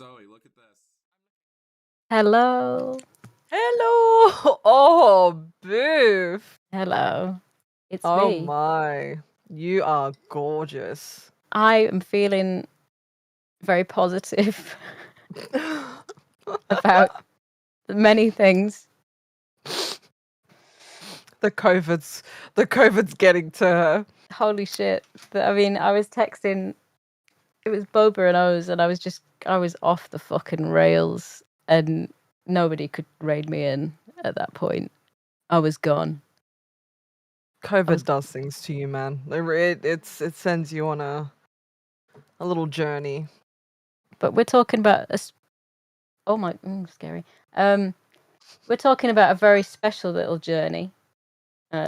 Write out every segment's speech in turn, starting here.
Zoe, look at this. Hello. Hello. Oh, Boof. Hello. It's Oh me. my. You are gorgeous. I am feeling very positive about many things. The COVID's getting to her. Holy shit. I mean, I was texting, it was Boba and O's, and I was off the fucking rails, and nobody could rein me in at that point. I was gone. COVID does things to you, man. It sends you on a little journey. But we're talking about scary. We're talking about a very special little journey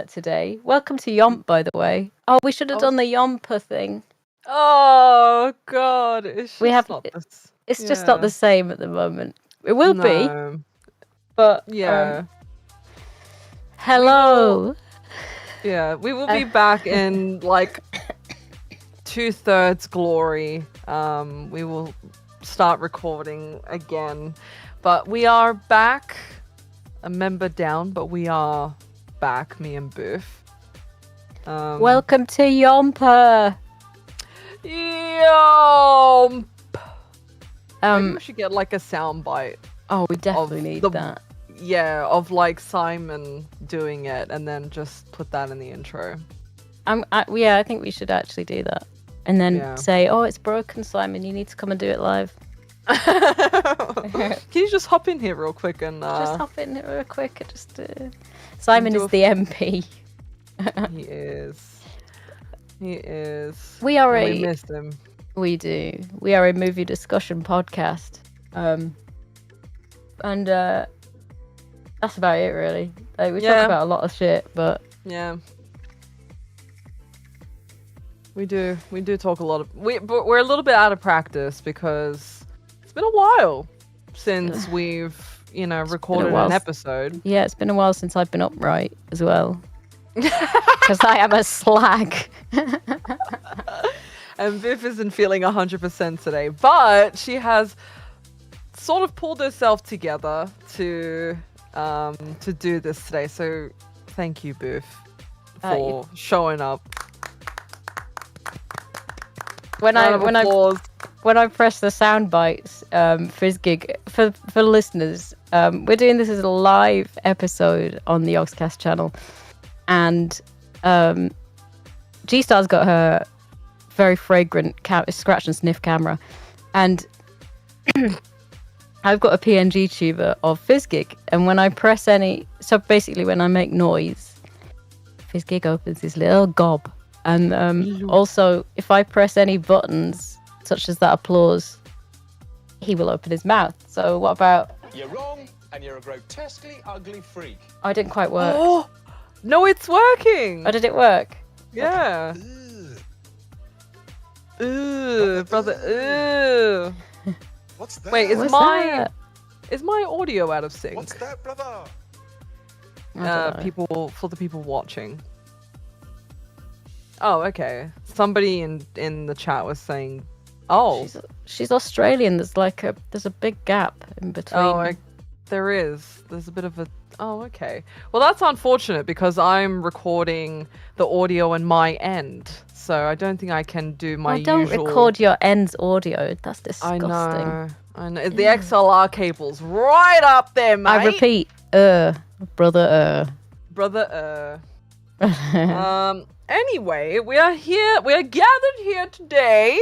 today. Welcome to Yump, by the way. Oh, we should have done the Yomper thing. Oh God, it's just not the same at the moment. It will be, but yeah. Hello. We will be back in like 2/3 glory. We will start recording again, but we are back. A member down, but we are back. Me and Boof. Welcome to Yomper. Yomp. Maybe we should get like a soundbite. Oh, we definitely need that. Yeah, of like Simon doing it, and then just put that in the intro. I think we should actually do that, and then say, "Oh, it's broken, Simon. You need to come and do it live." Can you just hop in here real quick and just hop in here real quick and just Simon is the MP. He is. We missed him. We do. We are a movie discussion podcast. And that's about it, really. Like, we talk about a lot of shit, but yeah. We do talk a lot of but we're a little bit out of practice because it's been a while since we've, recorded an episode. Yeah, it's been a while since I've been upright as well. Because I am a slag. And Viv isn't feeling 100% today, but she has sort of pulled herself together to do this today. So thank you, Boof, for showing up. When I press the sound bites, Fizzgig, for listeners, we're doing this as a live episode on the Yogscast channel, and G-Star's got her very fragrant scratch and sniff camera, and I've got a PNG tuber of Fizzgig, and when I press when I make noise, Fizzgig opens his little gob. And also, if I press any buttons, such as that applause, he will open his mouth. So what about... You're wrong, and you're a grotesquely ugly freak. Oh, it didn't quite work. Oh, no, it's working. Oh, did it work? Yeah. Ooh, brother, ooh. What's that? Wait, is my audio out of sync? What's that, brother? For the people watching. Oh, okay. Somebody in the chat was saying, "Oh, she's Australian. There's a big gap in between." Oh, there is. There's a bit of a. Oh, okay. Well, that's unfortunate because I'm recording the audio on my end, so I don't think I can do my usual. Don't record your end's audio. That's disgusting. I know. The XLR cable's right up there, mate. I repeat, brother. Anyway, we are gathered here today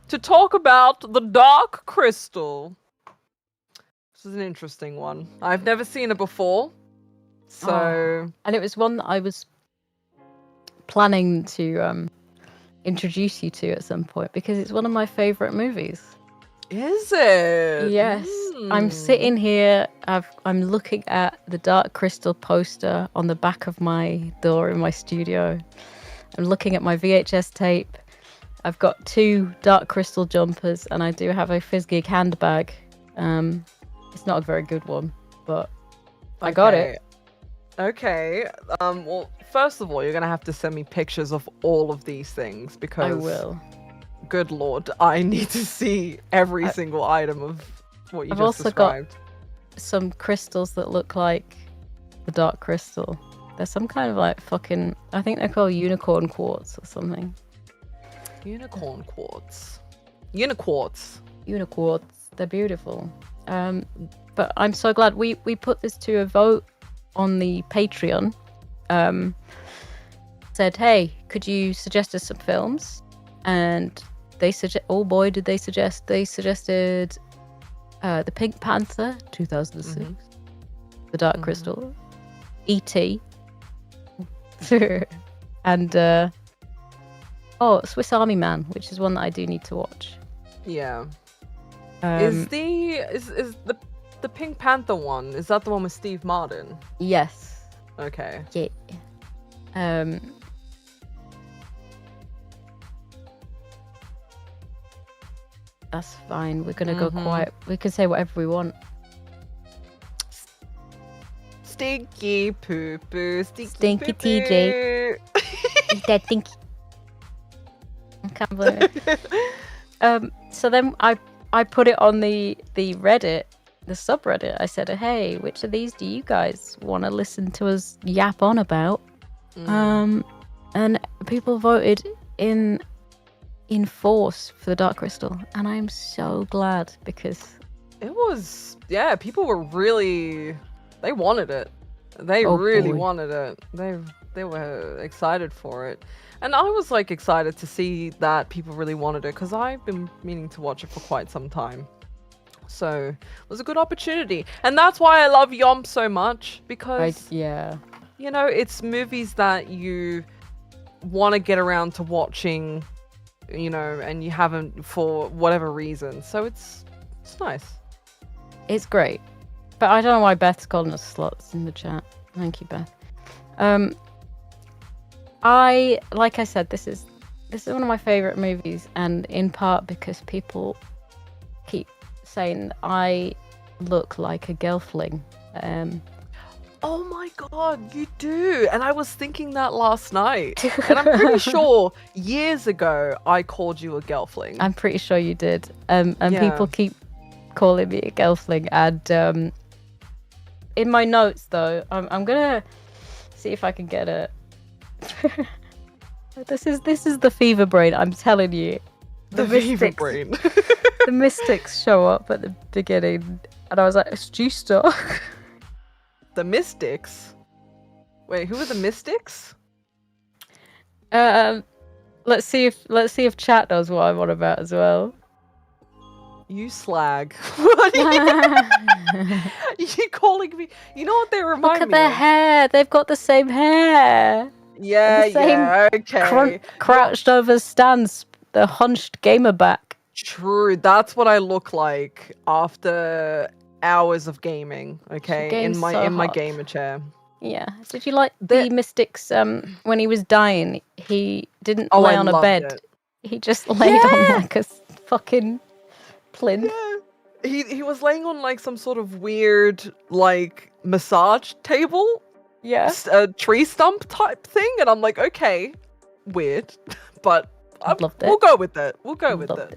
to talk about the Dark Crystal. This is an interesting one. I've never seen it before. So and it was one that I was planning to introduce you to at some point because it's one of my favorite movies. Is it? Yes. I'm sitting here, I'm looking at the Dark Crystal poster on the back of my door in my studio. I'm looking at my VHS tape. I've got 2 Dark Crystal jumpers, and I do have a Fizzgig handbag. It's not a very good one, but I got it. Okay. Well, first of all, you're going to have to send me pictures of all of these things because... I will. good lord, I need to see every single item of what you I've just also described. Some crystals that look like the dark crystal. They're some kind of like fucking, I think they're called unicorn quartz or something. Unicorn quartz. Uniquartz. Unicorns. They're beautiful. But I'm so glad we put this to a vote on the Patreon. Said, hey, could you suggest us some films? And they oh boy, did they suggest? They suggested The Pink Panther, 2006, The Dark Crystal, E.T., and Swiss Army Man, which is one that I do need to watch. Yeah. Is the Pink Panther one? Is that the one with Steve Martin? Yes. Okay. Yeah. That's fine. We're gonna go quiet. We can say whatever we want. Stinky poo poo, Stinky TJ. Eat that stinky. I can't believe it. So then I put it on the Reddit, the subreddit. I said, hey, which of these do you guys want to listen to us yap on about? And people voted in force for the Dark Crystal, and I'm so glad because it was, yeah, people were really, they wanted it. They really wanted it. They were excited for it. And I was like excited to see that people really wanted it because I've been meaning to watch it for quite some time. So it was a good opportunity. And that's why I love Yomp so much, because you know, it's movies that you want to get around to watching, you know, and you haven't for whatever reason. So it's nice. It's great. But I don't know why Beth's calling us sluts in the chat. Thank you, Beth. Like I said, this is one of my favorite movies, and in part because people keep saying I look like a gelfling. Oh my god, you do. And I was thinking that last night. And I'm pretty sure years ago I called you a gelfling. I'm pretty sure you did. And people keep calling me a gelfling. And in my notes, though, I'm gonna see if I can get it. This is the fever brain. I'm telling you, the fever brain. The mystics show up at the beginning, and I was like, "It's G-Star." The mystics. Wait, who are the mystics? Let's see if chat knows what I'm on about as well. You slag. What are you calling me? You know what they remind me of? Look at their hair. They've got the same hair. Yeah, okay. Crouched over stands, the hunched gamer back. True, that's what I look like after hours of gaming. Okay, in my gamer chair. Yeah. Did you like the mystics? When he was dying, he didn't lay on a bed. It. He just laid on like a fucking plinth. Yeah. He was laying on like some sort of weird like massage table. Yeah. A tree stump type thing, and I'm like, okay, weird, but we'll go with it. We'll go with it.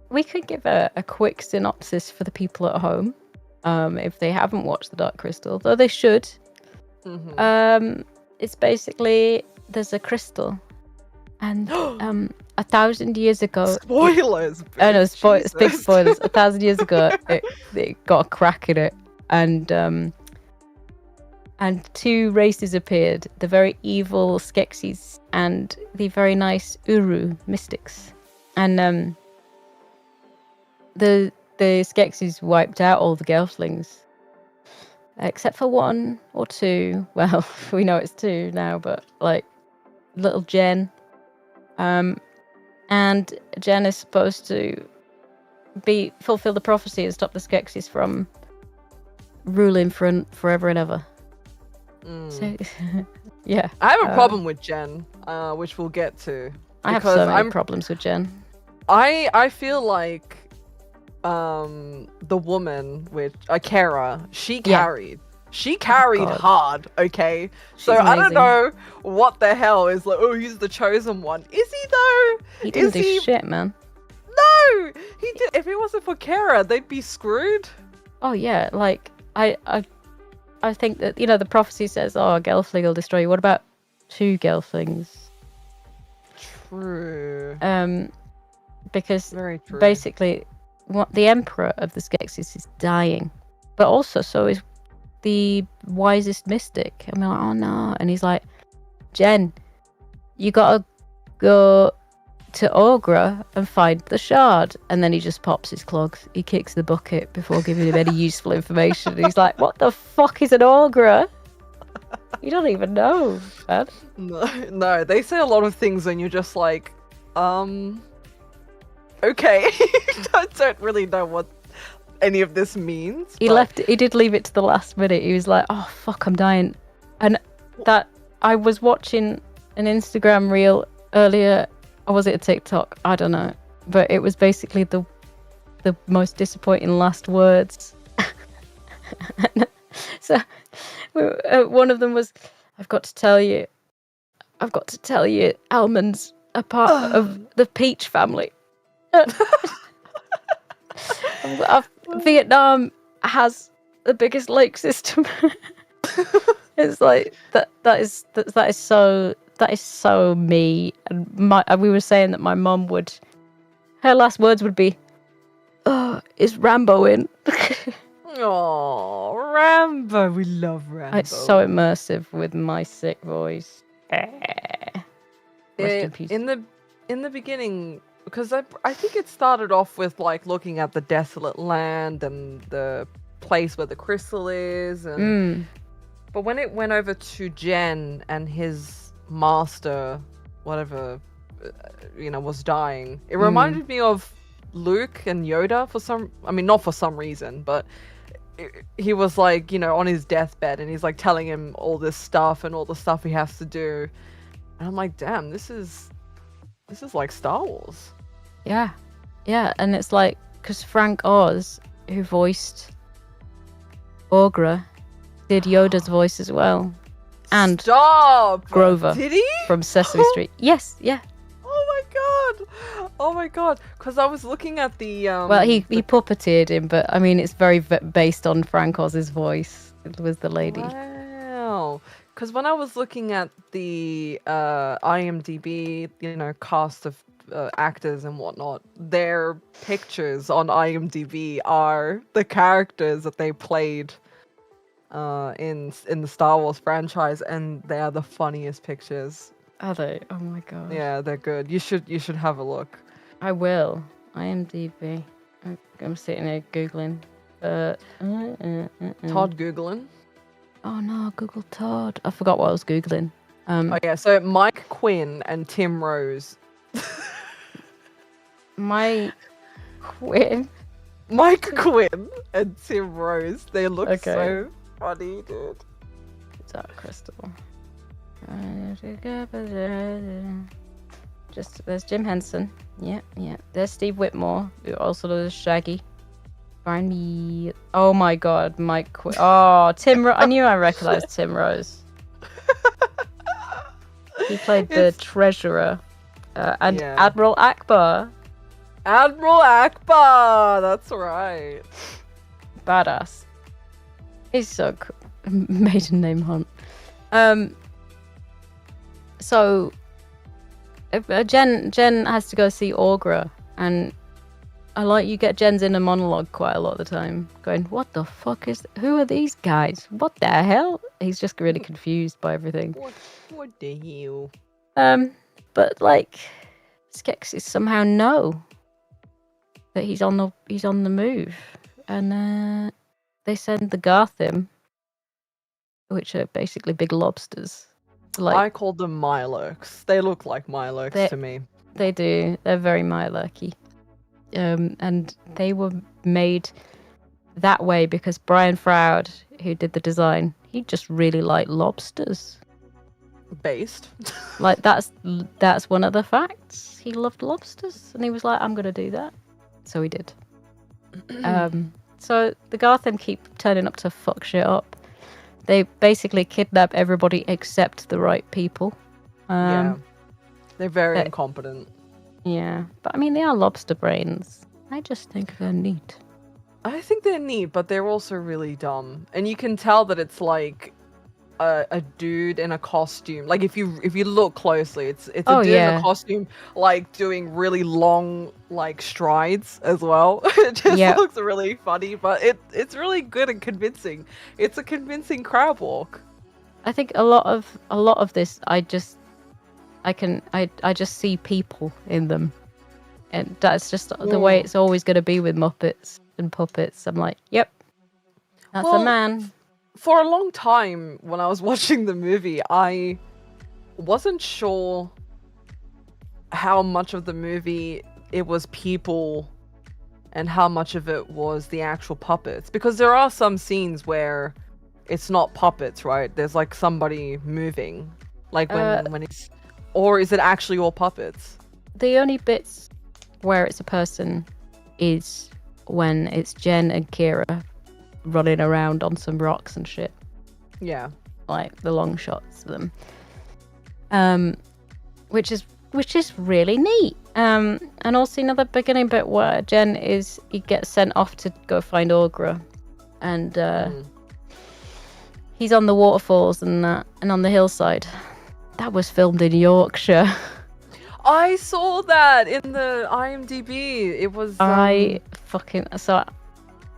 We could give a quick synopsis for the people at home, if they haven't watched The Dark Crystal, though they should. It's basically there's a crystal, and 1,000 years ago. Spoilers. Oh no, big spoilers. 1,000 years ago, it got a crack in it, and two races appeared: the very evil Skeksis and the very nice Uru mystics. And the Skeksis wiped out all the gelflings, except for one or two. Well, we know it's two now, but like little Jen. And Jen is supposed to fulfill the prophecy and stop the Skeksis from ruling forever and ever. So, yeah. I have a problem with Jen, which we'll get to. I have so many problems with Jen. I feel like the woman with Kara, she She carried God. hard, okay? So She's I don't amazing. know what the hell is like, oh, he's the chosen one. Is he though? He didn't Is do shit, man. No! He did. If it wasn't for Kara, they'd be screwed. Oh yeah, like I think that the prophecy says, "Oh, a gelfling will destroy you." What about 2 gelflings? True. Because Very true. basically, what the emperor of the Skeksis is dying, but also so is the wisest mystic. And we're like, oh no, and he's like, Jen, you gotta go to Aughra and find the shard. And then he just pops his clogs. He kicks the bucket before giving him any useful information. He's like, what the fuck is an Aughra? You don't even know, man. No, they say a lot of things and you're just like, okay. I don't really know what any of this means. He did leave it to the last minute. He was like, oh fuck, I'm dying. And that, I was watching an Instagram reel earlier, or was it a TikTok? I don't know. But it was basically the most disappointing last words. So one of them was, I've got to tell you, Almond's a part of the Peach family. Vietnam has the biggest lake system. It's like that is so me. And we were saying that my mum her last words would be, "Oh, is Rambo in?" Oh, Rambo. We love Rambo. It's so immersive with my sick voice. Rest in peace. In the beginning, because I think it started off with like looking at the desolate land and the place where the crystal is, and but when it went over to Jen and his master, whatever, was dying, it reminded me of Luke and Yoda not for some reason, but he was like, on his deathbed and he's like telling him all this stuff and all the stuff he has to do. And I'm like, damn, this is like Star Wars. Yeah. And it's like, because Frank Oz, who voiced Aughra, did Yoda's voice as well. And Stop! Grover. Did he? From Sesame Street. Yes, yeah. Oh my god! Because I was looking at the Well, he puppeteered him, but I mean, it's very based on Frank Oz's voice. It was the lady. Wow. Because when I was looking at the IMDb, cast of actors and whatnot, their pictures on IMDb are the characters that they played in the Star Wars franchise, and they are the funniest pictures. Are they? Oh my god. Yeah, they're good. You should have a look. I will. IMDb. I'm sitting here googling. Todd googling. Oh no, Google Todd. I forgot what I was googling. Oh yeah, so Mike Quinn and Tim Rose. Mike Quinn and Tim Rose. They look so funny, dude. Dark Crystal. Just there's Jim Henson. Yeah. There's Steve Whitmore, who also does Shaggy. Find me. Oh my god, Mike Quinn. Oh, I knew I recognized Tim Rose. He played the treasurer and Admiral Akbar. Admiral Akbar, that's right. Badass. He's so cool. Maiden name Hunt. So Jen has to go see Aughra, and you get Jen's inner monologue quite a lot of the time, going, "What the fuck who are these guys? What the hell?" He's just really confused by everything. What the hell? But like, Skeksis somehow know that he's on the move, and they send the Garthim, which are basically big lobsters. I called them Mirelurks. They look like Mirelurks to me. They do. They're very Mirelurky. And they were made that way because Brian Froud, who did the design, he just really liked lobsters. Based. Like that's one of the facts. He loved lobsters, and he was like, "I'm gonna do that." So he did. So the Garthim keep turning up to fuck shit up. They basically kidnap everybody except the right people. Yeah. They're very but- incompetent. Yeah, but I mean, they are lobster brains. I just think they're neat. I think they're neat, but they're also really dumb. And you can tell that it's like a dude in a costume. Like if you look closely, it's a Oh, dude in yeah. a costume, like doing really long like strides as well. It just Yep. looks really funny, but it's really good and convincing. It's a convincing crab walk. I think a lot of this, I just see people in them, and that's just the way it's always going to be with Muppets and puppets. I'm like, yep, that's a Well, man. For a long time when I was watching the movie, I wasn't sure how much of the movie it was people and how much of it was the actual puppets, because there are some scenes where it's not puppets, right? There's like somebody moving, like when it's, or is it actually all puppets? The only bits where it's a person is when it's Jen and Kira running around on some rocks and shit, Yeah. like the long shots of them, which is really neat. And also another beginning bit where he gets sent off to go find Aughra, and he's on the waterfalls and on the hillside. That was filmed in Yorkshire. I saw that in the IMDb. It was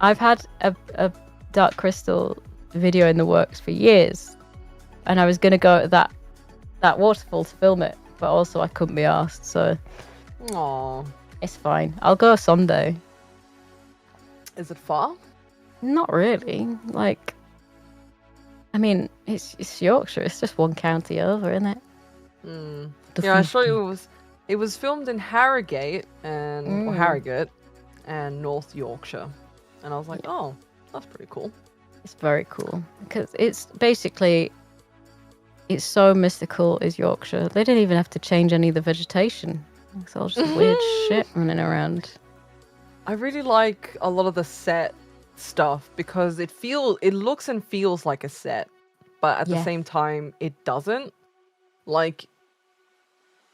I've had a Dark Crystal video in the works for years, and I was gonna go to that waterfall to film it, but also I couldn't be asked, so Aww. it's fine. I'll go someday. Is it far? Not really. Like, I mean, it's Yorkshire. It's just one county over, isn't it? Mm. The Yeah, I saw 50. it was filmed in Harrogate or Harrogate and North Yorkshire, and I was like, oh, that's pretty cool. It's very cool because it's so mystical. Is Yorkshire? They didn't even have to change any of the vegetation. It's all just weird shit running around. I really like a lot of the set stuff because it looks and feels like a set, but at the same time it doesn't. Like,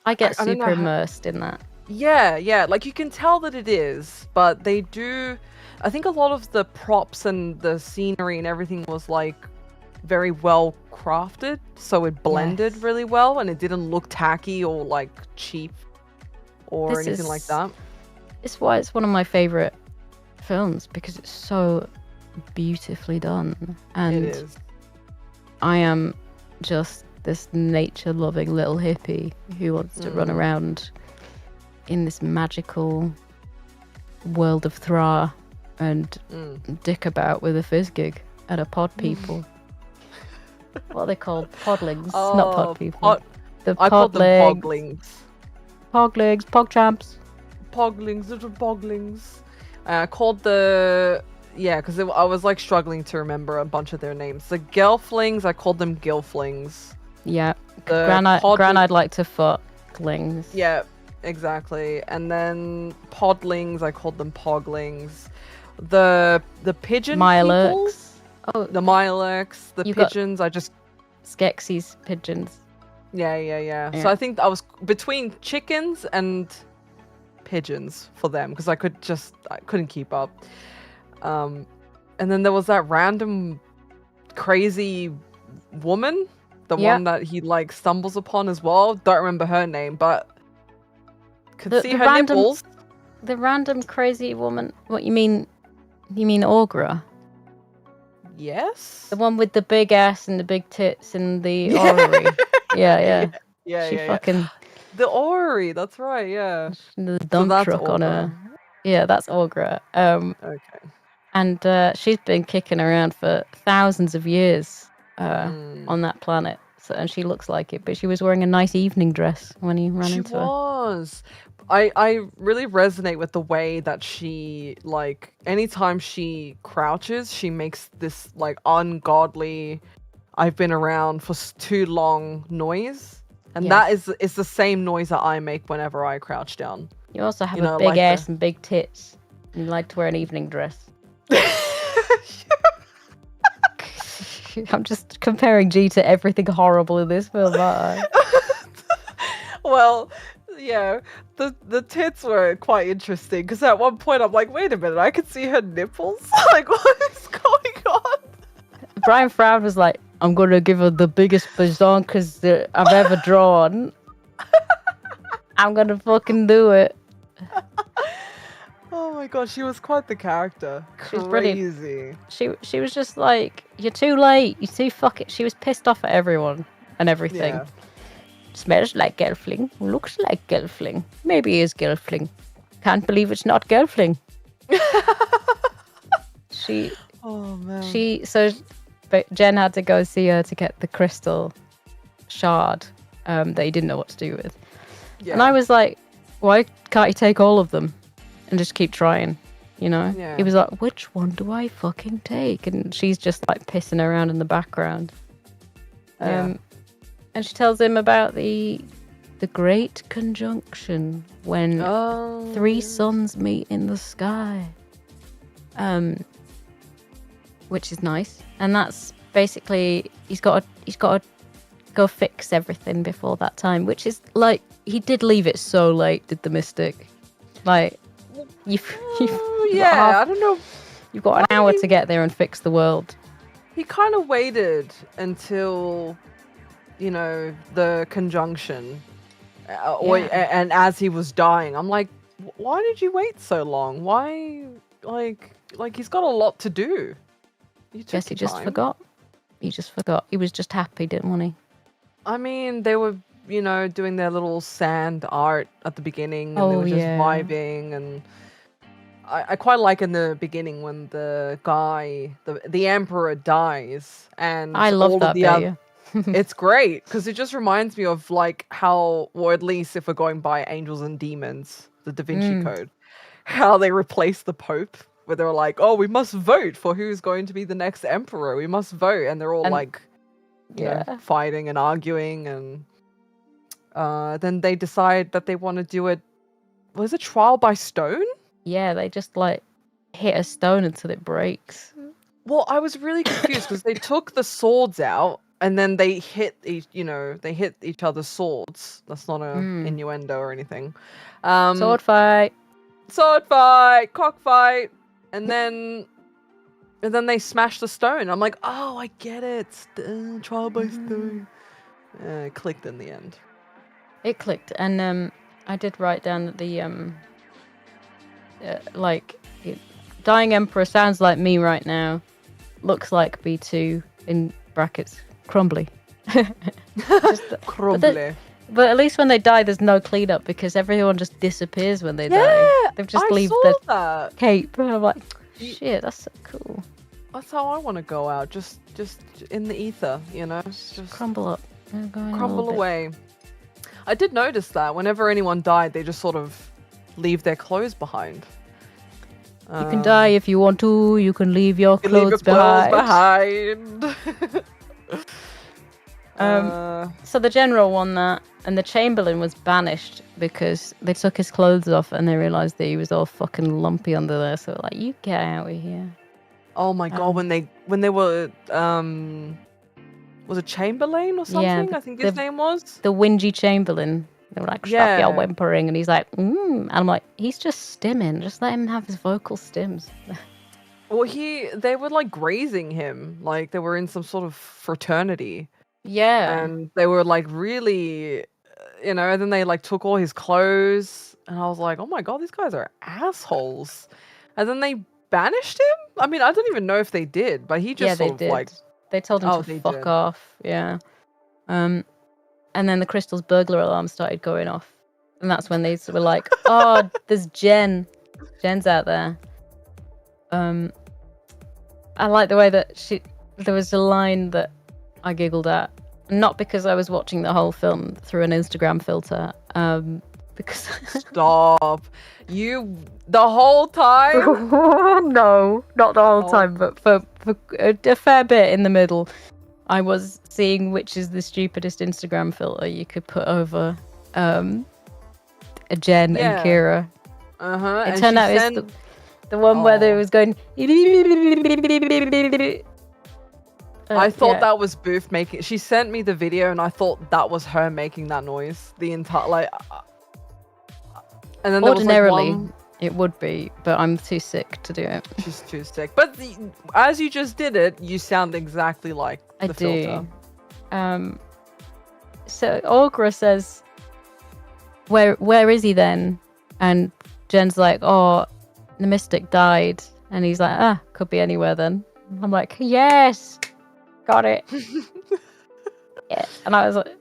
I get I don't know super how- immersed in that. Yeah, like you can tell that it is, but they do. I think a lot of the props and the scenery and everything was like very well crafted, so it blended really well and it didn't look tacky or like cheap or anything like that. It's why it's one of my favorite films, because it's so beautifully done. And It is. I am just this nature-loving little hippie who wants to run around in this magical world of Thra and dick about with a fizz gig and a pod people. What are they called? Podlings, not pod people. I called them poglings. Poglings, pogchamps. Poglings, little poglings. I called because I was like struggling to remember a bunch of their names. The gelflings, I called them gilflings. Yeah, The Granite like to fucklings. Yeah, exactly. And then podlings, I called them poglings. The pigeon people, Mirelurks. Oh, the Mirelurks, the You've got- pigeons. I just Skeksis pigeons. yeah. So I think I was between chickens and pigeons for them because I couldn't keep up. And then there was that random crazy woman, the one that he like stumbles upon as well. Don't remember her name, but could see her nipples. The random crazy woman. What you mean? You mean Aughra? Yes. The one with the big ass and the big tits and the orrery. Yeah. She fucking the orrery. That's right. Yeah. the dump that's truck on her. Aughra. Yeah, that's Aughra. Okay. And she's been kicking around for thousands of years on that planet. So, and she looks like it, but she was wearing a nice evening dress when he ran into her. She was. I really resonate with the way that she, like, anytime she crouches, she makes this, like, ungodly, I've been around for too long noise. And that is the same noise that I make whenever I crouch down. You also have a big like ass and big tits. And you like to wear an evening dress. I'm just comparing G to everything horrible in this film, aren't I? Well, yeah, the tits were quite interesting because at one point I'm like, wait a minute, I can see her nipples. Like, what is going on? Brian Froud was like, I'm going to give her the biggest bazonkas I've ever drawn. I'm going to fucking do it. Oh my god, she was quite the character. She was brilliant. Crazy. She was just like, you're too late. You're too fucking... She was pissed off at everyone and everything. Yeah. Smells like Gelfling. Looks like Gelfling. Maybe is Gelfling. Can't believe it's not Gelfling. Oh man. But Jen had to go see her to get the crystal shard that he didn't know what to do with. Yeah. And I was like, why can't you take all of them and just keep trying? You know? Yeah. He was like, which one do I fucking take? And she's just like pissing around in the background. Yeah. And she tells him about the great conjunction when three suns meet in the sky. Which is nice. And that's basically he's got to go fix everything before that time, which is like he did leave it so late, did the Mystic. Like I don't know. You've got an hour to get there and fix the world. He kind of waited until, you know, the conjunction, and as he was dying, I'm like, why did you wait so long? Why, like he's got a lot to do. Guess he just forgot. He just forgot. He was just happy, didn't he? I mean, they were, you know, doing their little sand art at the beginning, and they were just vibing, and I quite like in the beginning when the guy, the emperor dies, and I love that bit. It's great because it just reminds me of like how, or at least if we're going by Angels and Demons, the Da Vinci Code, how they replaced the Pope, where they were like, oh, we must vote for who's going to be the next emperor. We must vote, and they're all like, you know, fighting and arguing, and then they decide that they want to do it. Was it trial by stone? Yeah, they just like hit a stone until it breaks. Well, I was really confused because they took the swords out and then they hit each other's swords. That's not an innuendo or anything. Sword fight, cockfight, and then they smash the stone. I'm like, oh, I get it. Trial by stone. It clicked in the end. It clicked, and I did write down that the dying emperor sounds like me right now. Looks like B2 in brackets crumbly. Crumbly. But at least when they die, there's no cleanup because everyone just disappears when they die. They just leave the cape. And I'm like, shit, that's so cool. That's how I want to go out. Just in the ether, you know. Just crumble up. Crumble away. I did notice that whenever anyone died, they just sort of leave their clothes behind. You can die if you want to. You can leave your clothes behind. So the general won that, and the Chamberlain was banished because they took his clothes off and they realised that he was all fucking lumpy under there. So like, you get out of here. Oh my god! When they were was it Chamberlain or something? I think his name was the whingy Chamberlain. They were like, stop your whimpering, and he's like, and I'm like, he's just stimming. Just let him have his vocal stims. Well, they were like grazing him, like they were in some sort of fraternity. Yeah. And they were like really, you know, and then they like took all his clothes, and I was like, oh my god, these guys are assholes. And then they banished him? I mean, I don't even know if they did, but he just sort of did. like... They told him to fuck off, yeah. And then the Crystal's burglar alarm started going off. And that's when they were like, oh, there's Jen. Jen's out there. I like the way that there was a line that I giggled at. Not because I was watching the whole film through an Instagram filter. Because Stop. You the whole time? No, not the whole time, but for a fair bit in the middle. I was seeing which is the stupidest Instagram filter you could put over a Jen and Kira. It turned out it's the one where they was going I thought yeah. that was Booth making. She sent me the video, and I thought that was her making that noise the entire and then there Ordinarily, was like one. it would be, but I'm too sick to do it. She's too sick. But as you just did it, you sound exactly like I the do. filter. So Aughra says, "Where is he then?" And Jen's like, "Oh, the mystic died," and he's like, could be anywhere then." I'm like, "Yes, got it." Yeah, and I was like,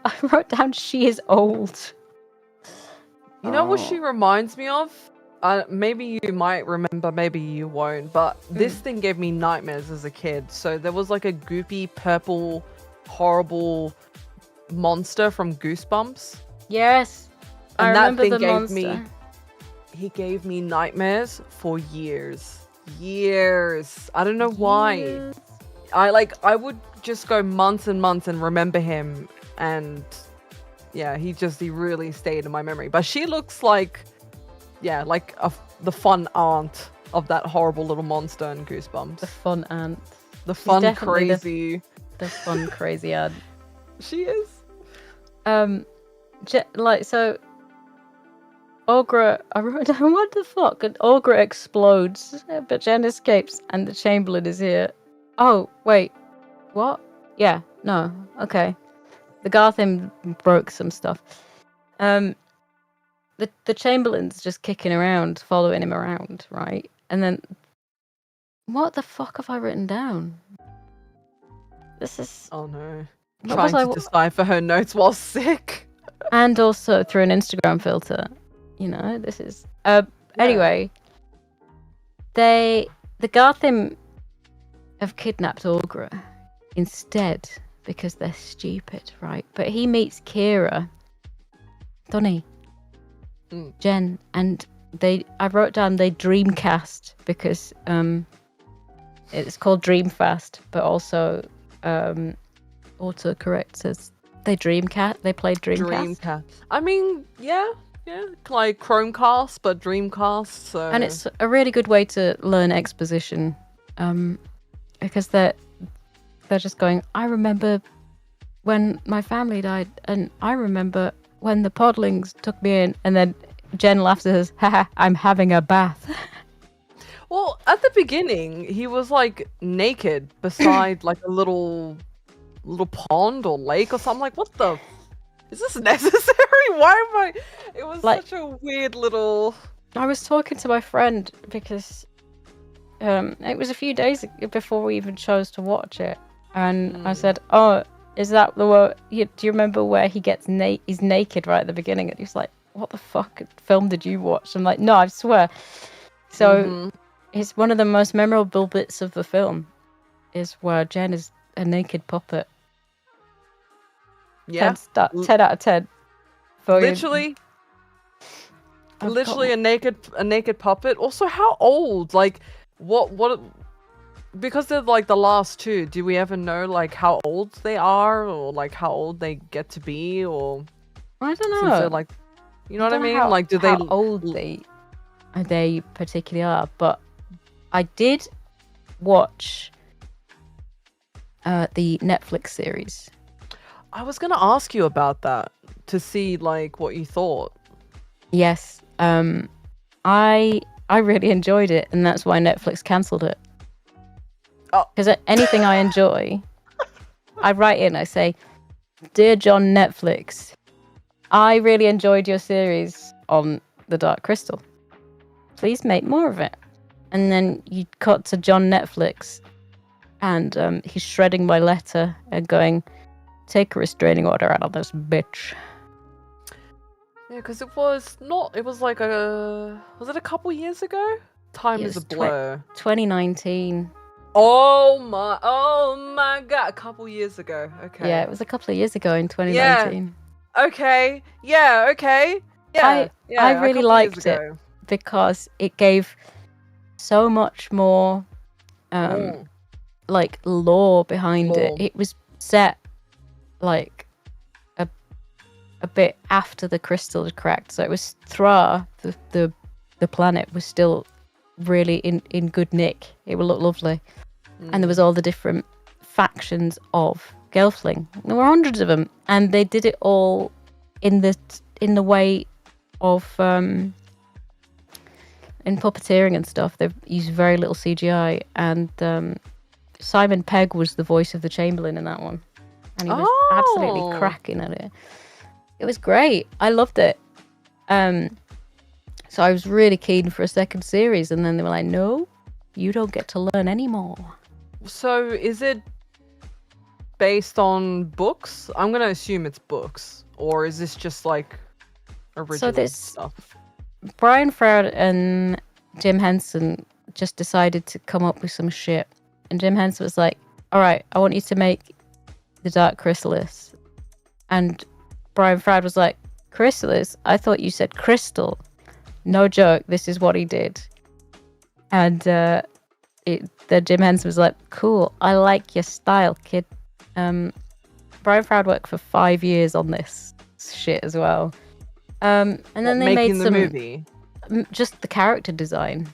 I wrote down, "She is old." You know what she reminds me of? Maybe you might remember, maybe you won't, but this thing gave me nightmares as a kid. So there was like a goopy, purple, horrible monster from Goosebumps. Yes, I And that remember thing the gave monster. He gave me nightmares for years. Years. I don't know why. Yes. I would just go months and months and remember him, and yeah, he really stayed in my memory. But she looks like, the fun aunt of that horrible little monster in Goosebumps. The fun aunt. The She's fun, definitely crazy. The fun, crazy aunt. She is. So Aughra, I wrote down, what the fuck? And Aughra explodes, but Jen escapes, and the Chamberlain is here. Oh, wait. What? Yeah, no. Okay. The Garthim broke some stuff. The Chamberlain's just kicking around, following him around, right? And then, what the fuck have I written down? This is... Oh no. What was Trying to decipher her notes while sick. And also through an Instagram filter. You know, this is... Anyway, the Garthim have kidnapped Aughra instead because they're stupid, right? But he meets Kira, Donnie, Jen, and I wrote down they dreamcast because it's called Dreamfast, but also autocorrect says they played Dreamcast. Dreamcast. I mean, yeah, like Chromecast, but Dreamcast. So. And it's a really good way to learn exposition, because they're just going, I remember when my family died, and I remember when the Podlings took me in, and then Jen laughs and says, haha, I'm having a bath. Well, at the beginning, he was like naked beside like a little pond or lake or something. Like, what the? Is this necessary? Why am I? It was such a weird little. I was talking to my friend because it was a few days before we even chose to watch it, and I said, "Oh, is that the one? Do you remember where he gets he's naked right at the beginning?" And he was like, "What the fuck film did you watch?" I'm like, "No, I swear." So it's one of the most memorable bits of the film, is where Jen is a naked puppet. Yeah, 10 out of 10. Literally a naked puppet. Also, how old? Like, what? Because they're like the last two. Do we ever know like how old they are, or like how old they get to be, or? I don't know. Since they're like, you know what I mean? Like, do how they old they particularly are? But I did watch the Netflix series. I was gonna ask you about that to see like what you thought. Yes, I really enjoyed it, and that's why Netflix cancelled it. Because anything I enjoy, I write in. I say, "Dear John Netflix, I really enjoyed your series on the Dark Crystal. Please make more of it." And then you cut to John Netflix, and he's shredding my letter and going, "Take a restraining order out of this bitch." Yeah, because it was like was it a couple years ago? Time is a blur. 2019. Oh my god, a couple years ago. Okay. Yeah, it was a couple of years ago in 2019. Okay. Yeah, okay. Yeah. I really liked it because it gave so much more like lore behind it. It was set like a bit after the crystal had cracked, so it was Thra, the planet was still really in good nick. It would look lovely. And there was all the different factions of Gelfling. There were hundreds of them, and they did it all in the way of in puppeteering and stuff. They've used very little CGI, and Simon Pegg was the voice of the Chamberlain in that one, and he was absolutely cracking at it. It was great. I loved it. So I was really keen for a second series, and then they were like, "No, you don't get to learn anymore." So is it based on books? I'm gonna assume it's books, or is this just like original stuff? Brian Froud and Jim Henson just decided to come up with some shit, and Jim Henson was like, "All right, I want you to make the Dark Chrysalis," and Brian Froud was like, "Chrysalis? I thought you said crystal." No joke, this is what he did. And the Jim Henson was like, "Cool, I like your style, kid." Brian Froud worked for 5 years on this shit as well. And then they made some movie. Just the character design.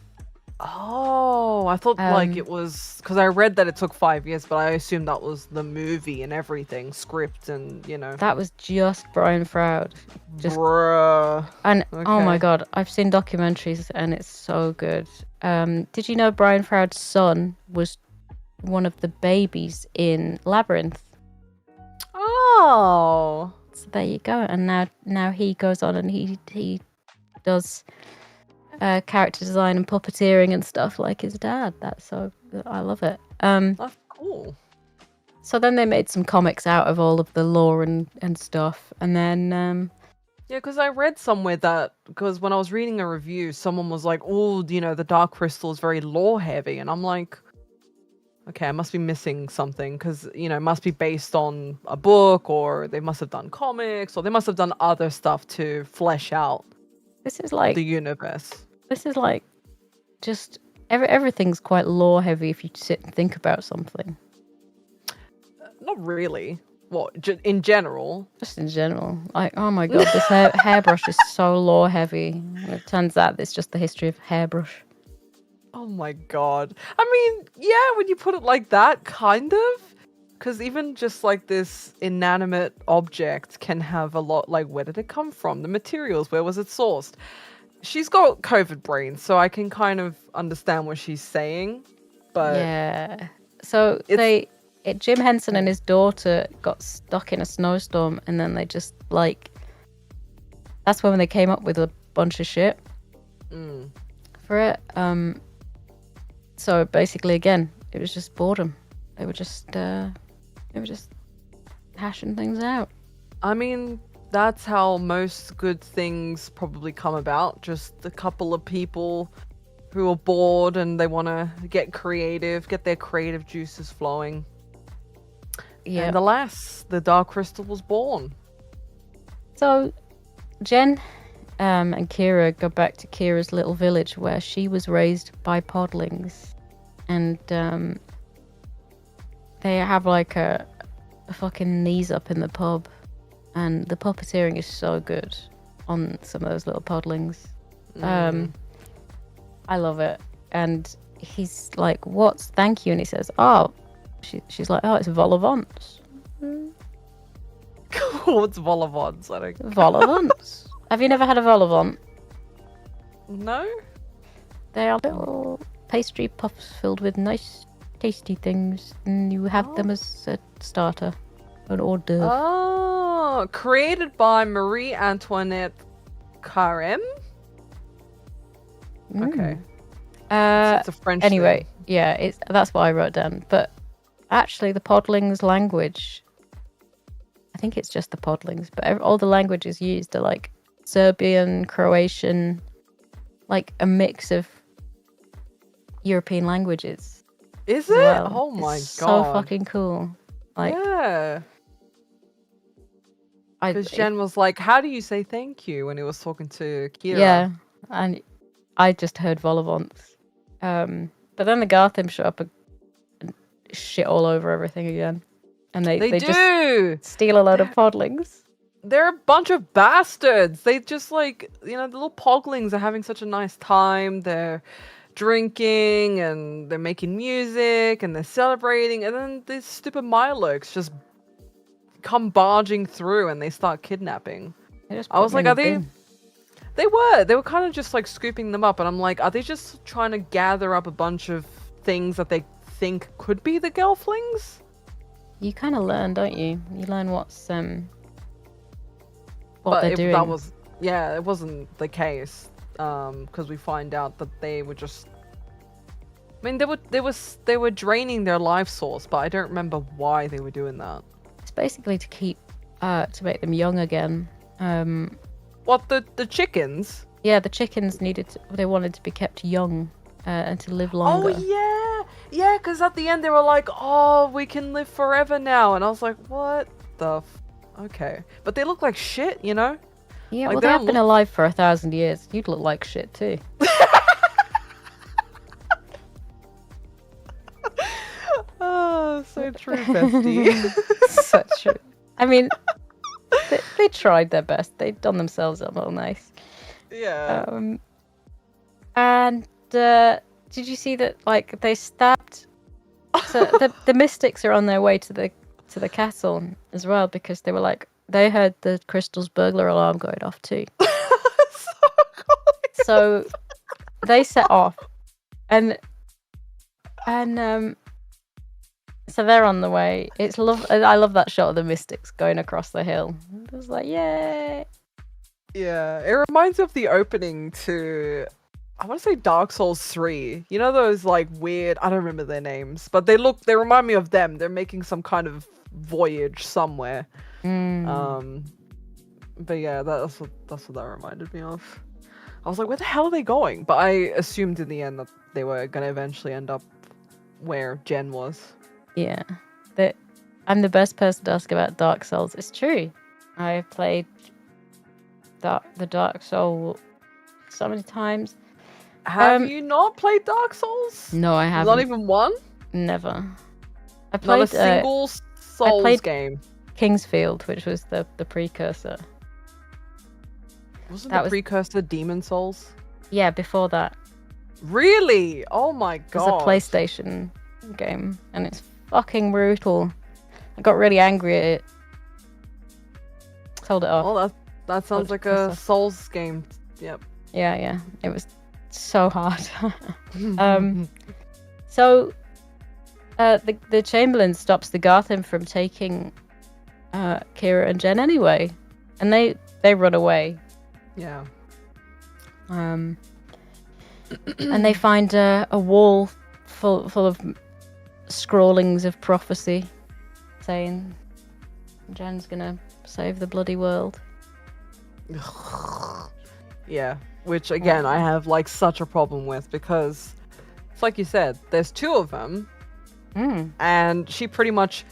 Oh, I thought like it was because I read that it took 5 years, but I assumed that was the movie and everything, script and That was just Brian Froud. Just bruh. And okay. Oh my god, I've seen documentaries and it's so good. Did you know Brian Froud's son was one of the babies in Labyrinth? Oh, so there you go. And now he goes on and he does character design and puppeteering and stuff like his dad. I love it. That's cool. So then they made some comics out of all of the lore and stuff, and then yeah, because I read somewhere that because when I was reading a review, someone was like, "Oh, the Dark Crystal is very lore heavy," and I'm like, "Okay, I must be missing something because it must be based on a book, or they must have done comics, or they must have done other stuff to flesh out this is like the universe." This is like just everything's quite lore heavy if you sit and think about something. Not really. What, in general? Just in general. Like, oh my god, this hairbrush is so lore heavy. It turns out it's just the history of hairbrush. Oh my god. I mean, yeah, when you put it like that, kind of. Because even just like this inanimate object can have a lot, like, where did it come from? The materials, where was it sourced? She's got COVID brain, so I can kind of understand what she's saying. But yeah. So Jim Henson and his daughter got stuck in a snowstorm, and then they just that's when they came up with a bunch of shit for it. So basically, again, it was just boredom. They were just hashing things out. I mean, that's how most good things probably come about. Just a couple of people who are bored and they want to get creative, get their creative juices flowing. Yeah. And alas, the Dark Crystal was born. So Jen and Kira go back to Kira's little village where she was raised by podlings. And they have like a fucking knees up in the pub. And the puppeteering is so good on some of those little podlings. I love it. And he's like, "What's thank you?" And he says, "Oh." She's like, "Oh, it's vol-au-vents." What's vol-au-vents? I don't. Vol-au-vents. Have you never had a vol-au-vent? No. They are little pastry puffs filled with nice, tasty things, and you have them as a starter, an hors d'oeuvre. Oh, created by Marie Antoinette Carême. Okay. So it's a French anyway, thing. Yeah, that's what I wrote down. But actually, the podlings' language, I think it's just the podlings, but all the languages used are like Serbian, Croatian, like a mix of European languages. Is it? Well. Oh my it's god. So fucking cool. Like, yeah. Because Jen was like, "How do you say thank you?" when he was talking to Kira. Yeah, and I just heard vol-au-vents. But then the Garthim show up and shit all over everything again. And they do just steal a load of podlings. They're a bunch of bastards. They just the little poglings are having such a nice time. They're drinking and they're making music and they're celebrating, and then these stupid Mirelurks just come barging through and they start kidnapping. I was like, are they? They were kind of just like scooping them up, and I'm like, are they just trying to gather up a bunch of things that they think could be the Gelflings? You kind of learn, don't you? You learn what they're doing. It wasn't the case, because we find out that they were just. I mean, they were draining their life source, but I don't remember why they were doing that. It's basically to make them young again. What, the chickens? Yeah, the chickens they wanted to be kept young and to live longer. Oh yeah, because at the end they were like, oh, we can live forever now, and I was like, what the? Okay, but they look like shit, you know. Yeah, like, well, they have been alive for 1,000 years. You'd look like shit too. Oh, so true, bestie. So true. I mean, they tried their best. They'd done themselves up all nice. Yeah. And did you see that? Like, they stabbed. So the mystics are on their way to the castle as well, because they were like, they heard the crystal's burglar alarm going off too. So they set off, and so they're on the way. I love that shot of the mystics going across the hill. It was like, yay! Yeah, it reminds me of the opening to, I want to say Dark Souls 3. You know those like weird, I don't remember their names, but they remind me of them. They're making some kind of voyage somewhere. But yeah, that's what that reminded me of. I was like, where the hell are they going? But I assumed in the end that they were going to eventually end up where Jen was. Yeah. I'm the best person to ask about Dark Souls. It's true. I played the Dark Soul so many times. Have you not played Dark Souls? No, I haven't. Not even one? Never. I played not a single Souls game. Kingsfield, which was the precursor. Wasn't the precursor Demon Souls? Yeah, before that. Really? Oh my god. It's a PlayStation game, and it's fucking brutal. I got really angry at it. Told it off. Oh, that sounds like a Souls game. Yep. Yeah. It was so hard. So the Chamberlain stops the Garthim from taking Kira and Jen anyway, and they run away. Yeah. And they find a wall full of scrawlings of prophecy saying Jen's gonna save the bloody world. Yeah, which again I have like such a problem with, because it's like you said, there's two of them, and she pretty much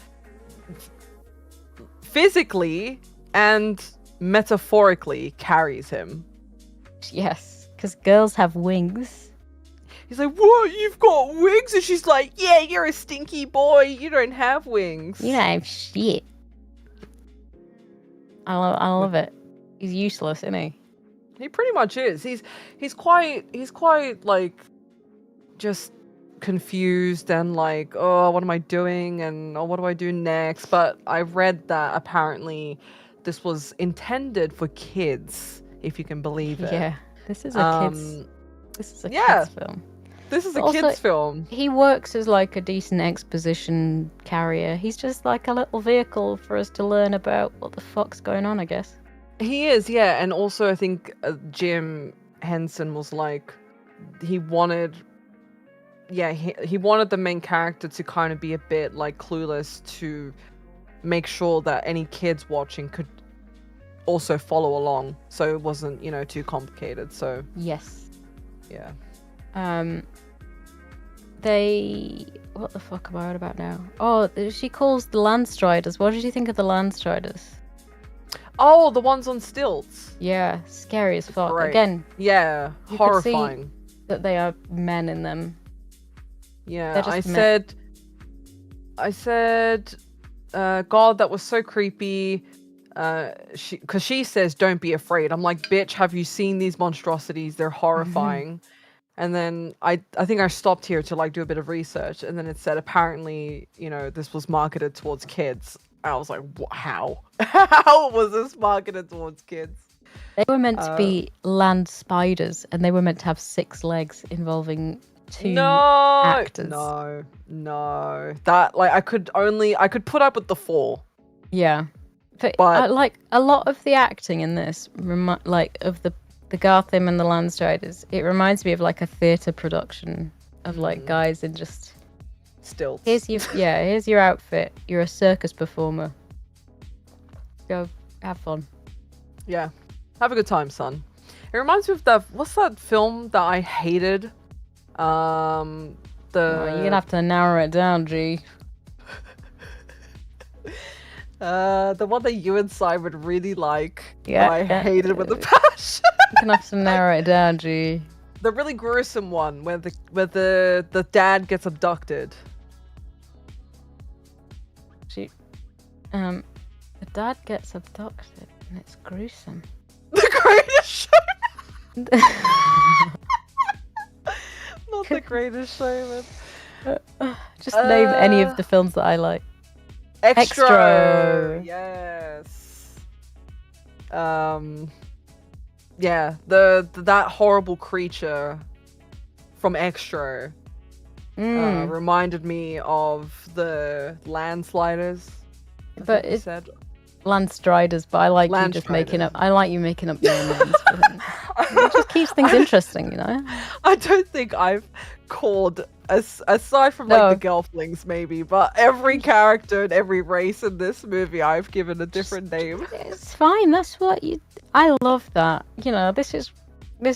physically and metaphorically carries him. Yes, because girls have wings. He's like, what? You've got wings? And she's like, yeah, you're a stinky boy. You don't have wings. You don't have shit. I love it. He's useless, isn't he? He pretty much is. He's quite like just confused and like, oh, what am I doing? And oh, what do I do next? But I read that apparently this was intended for kids, if you can believe it. Yeah. This is a kids film. This is a kids film. He works as like a decent exposition carrier. He's just like a little vehicle for us to learn about what the fuck's going on, I guess. He is, yeah. And also I think Jim Henson was like, he wanted the main character to kind of be a bit like clueless, to make sure that any kids watching could also follow along, so it wasn't, too complicated. So yes, yeah. What the fuck am I on about now? Oh, she calls the Landstriders. What did you think of the Landstriders? Oh, the ones on stilts. Yeah, scary as fuck. Great. Again. Yeah, horrifying. Could see that they are men in them. Yeah, I said, God, that was so creepy. She says, don't be afraid. I'm like, bitch, have you seen these monstrosities? They're horrifying. And then I think I stopped here to like do a bit of research, and then it said apparently, this was marketed towards kids. And I was like, how? How was this marketed towards kids? They were meant to be Landstriders, and they were meant to have 6 legs involving 2 actors. No. That I could put up with the 4. Yeah. But I, like a lot of the acting in this, of the Garthim and the Landstriders, it reminds me of like a theatre production of like guys in just stilts. Here's your outfit. You're a circus performer. Go have fun. Yeah, have a good time, son. It reminds me of what's that film that I hated? You're gonna have to narrow it down, G. The one that you and Simon really like. Yeah, I hated with a passion. You're gonna have to narrow it down, G. The really gruesome one where the dad gets abducted. The dad gets abducted and it's gruesome. The Greatest Showman. Not The Greatest Showman. Just name any of the films that I like. Extra. Yes. Yeah, that horrible creature from Extra reminded me of the Landsliders. But it's Landstriders, but I like you just making up. I like you making up your names for them. It just keeps things interesting, I don't think I've called, aside from like the Gelflings maybe, but every character and every race in this movie I've given a different name. It's fine. That's what I love that. This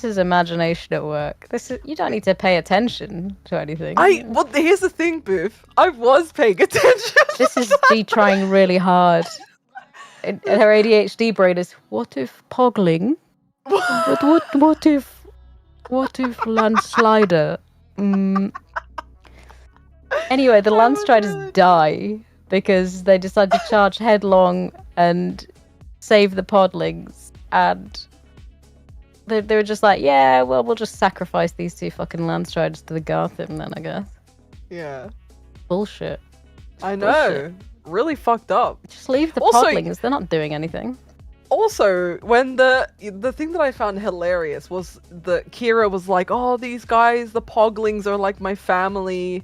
is imagination at work. You don't need to pay attention to anything. Well, here's the thing, Booth. I was paying attention. This is G trying really hard. And her ADHD brain is, what if Podling? But what if Landslider? Anyway, the Landstriders die because they decide to charge headlong and save the Podlings, and they were just like, yeah, well, we'll just sacrifice these 2 fucking Landstriders to the Garthim then, I guess. Yeah. Bullshit. I know. Bullshit. Really fucked up. Just leave the Podlings. They're not doing anything. Also, when the thing that I found hilarious was that Kira was like, oh, these guys, the Podlings are like my family.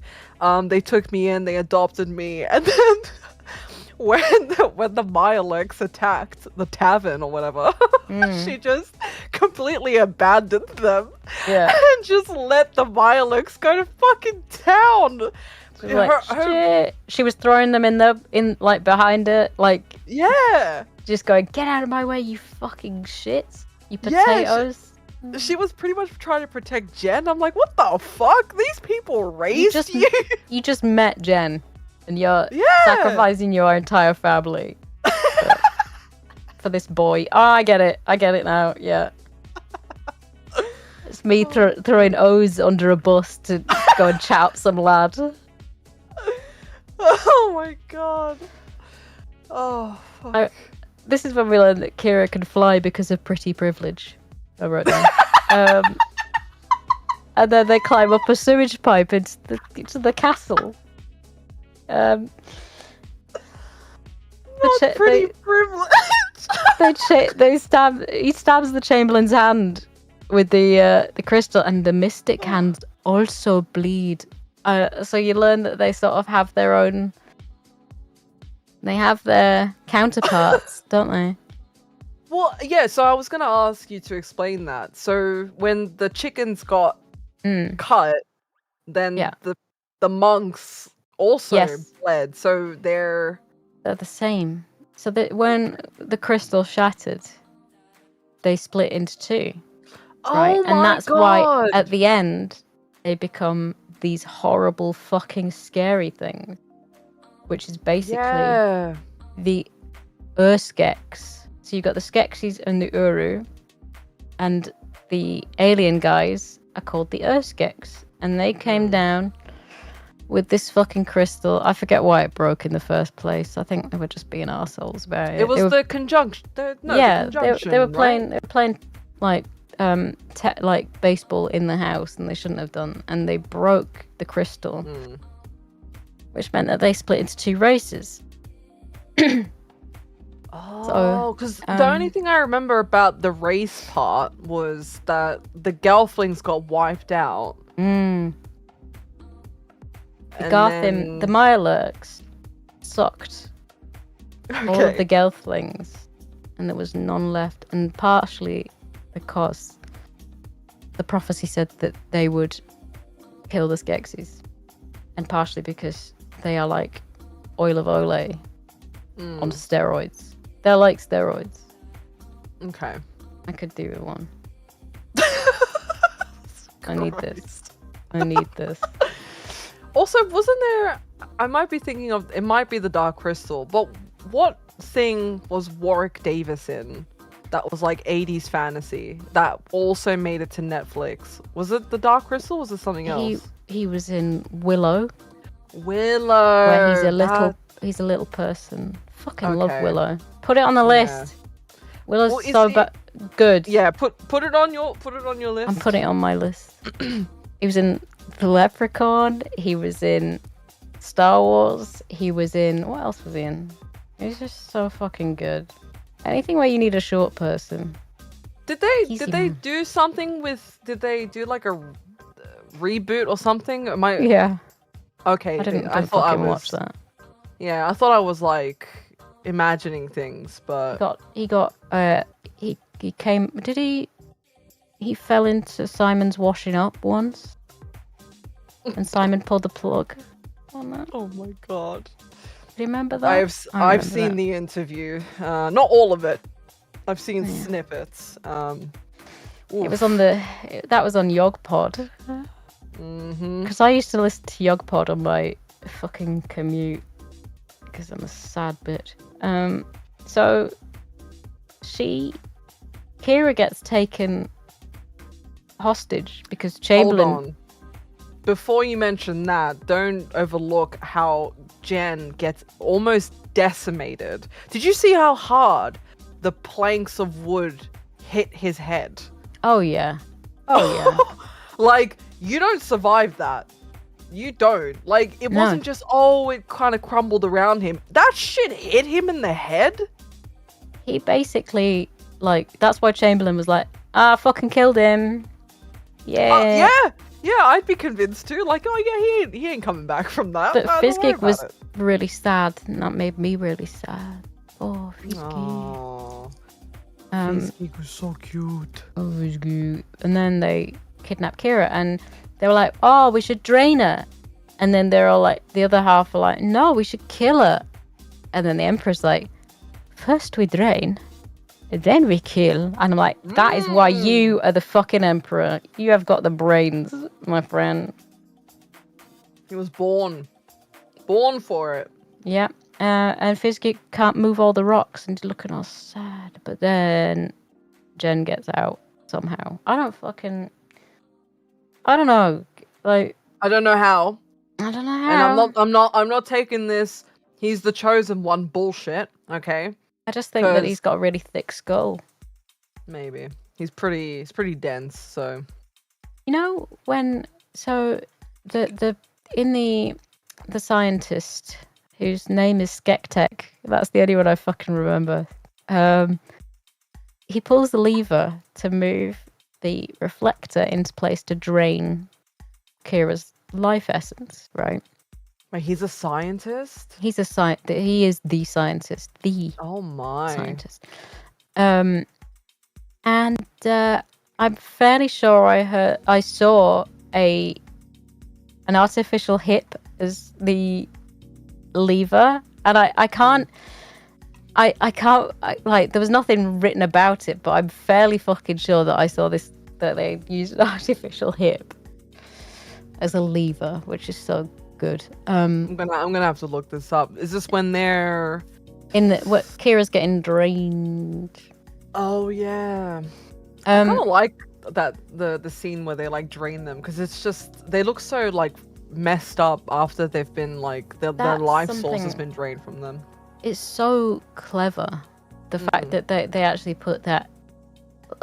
They took me in, they adopted me. And then when the Mylex attacked the tavern or whatever, she just completely abandoned them. Yeah. And just let the Mylex go to fucking town. Shit. She was throwing them in behind it, like, yeah, just going, get out of my way, you fucking shits, you potatoes. Yeah, she was pretty much trying to protect Jen. I'm like, what the fuck? These people raised you. You just met Jen, and you're sacrificing your entire family for this boy. Oh, I get it now. Yeah. It's me throwing O's under a bus to go and chat up some lad. Oh my god. Oh, fuck. This is when we learn that Kira can fly because of pretty privilege. I wrote down. And then they climb up a sewage pipe into the castle. Not pretty privilege. He stabs the Chamberlain's hand with the crystal, and the mystic hands also bleed. So you learn that they sort of have their own. They have their counterparts, don't they? Well, yeah. So I was gonna ask you to explain that. So when the chickens got cut, then the monks also bled. So they're the same. So that when the crystal shattered, they split into 2. Right? Oh my and that's God. Why at the end they become these horrible fucking scary things, which is basically the Skeksis. So you've got the Skeksis and the Uru, and the alien guys are called the Skeksis, and they came down with this fucking crystal. I forget why it broke in the first place. I think they were just being arseholes about it. It was the conjunction. They were playing like like baseball in the house, and they shouldn't have done, and they broke the crystal, which meant that they split into 2 races. Oh, because the only thing I remember about the race part was that the Gelflings got wiped out. The Garthim, the Mirelurks sucked all of the Gelflings, and there was none left, and partially because the prophecy said that they would kill the Skeksis, and partially because they are like oil of Ole on steroids. They're like steroids. Okay. I could do with one. I need this. I need this. Also, wasn't there... I might be thinking of... It might be the Dark Crystal, but what thing was Warwick Davis in that was like 80s fantasy that also made it to Netflix? Was it the Dark Crystal or was it something else? He was in Willow. Willow! Where he's a little person. Fucking love Willow. Put it on the list. Willow's good. Yeah, put it on your list. I'm putting it on my list. He was in The Leprechaun. He was in Star Wars. He was in... What else was he in? He was just so fucking good. Anything where you need a short person. Did they do something with... Did they do like a reboot or something? Yeah. Okay. I thought I watched that. Yeah, I thought I was like imagining things, but he came. Did he? He fell into Simon's washing up once, and Simon pulled the plug on that. Oh my god! Do you remember that? I've seen the interview. Not all of it. I've seen snippets. It was on that was on YogPod. Because I used to listen to YogPod on my fucking commute. Because I'm a sad bitch. So Kira gets taken hostage because Chamberlain... Hold on. Before you mention that, don't overlook how Jen gets almost decimated. Did you see how hard the planks of wood hit his head? Oh yeah. Like, you don't survive that. You don't. Like, it wasn't just, it kind of crumbled around him. That shit hit him in the head? He basically, like, that's why Chamberlain was like, I fucking killed him. Yeah. Yeah, I'd be convinced too. Like, he ain't coming back from that. But Fizzgig was really sad, and that made me really sad. Oh, Fizzgig. Fizzgig was so cute. Oh, Fizzgig. And then they kidnapped Kira, and they were like, oh, we should drain her. And then they're all like, the other half were like, no, we should kill her. And then the Emperor's like, first we drain, then we kill. And I'm like, that is why you are the fucking Emperor. You have got the brains, my friend. He was born for it. Yeah. And Fizzgig can't move all the rocks and he's looking all sad. But then Jen gets out somehow. I don't know. Like, I don't know how. And I'm not taking this he's the chosen one bullshit, okay? I just think that he's got a really thick skull. Maybe. He's pretty dense, so. You know, the scientist whose name is Skektek, that's the only one I fucking remember. He pulls the lever to move the reflector into place to drain Kira's life essence, right? Wait, he's a scientist? He is the scientist. Oh my. Scientist. And I'm fairly sure I saw an artificial hip as the lever, and I can't there was nothing written about it, but I'm fairly fucking sure that I saw that they used an artificial hip as a lever, which is so good. I'm gonna have to look this up. Is this when they're what Kira's getting drained? Oh yeah. I kind of like that the scene where they like drain them, because it's just they look so like messed up after they've been like their life source has been drained from them. It's so clever, the fact that they actually put that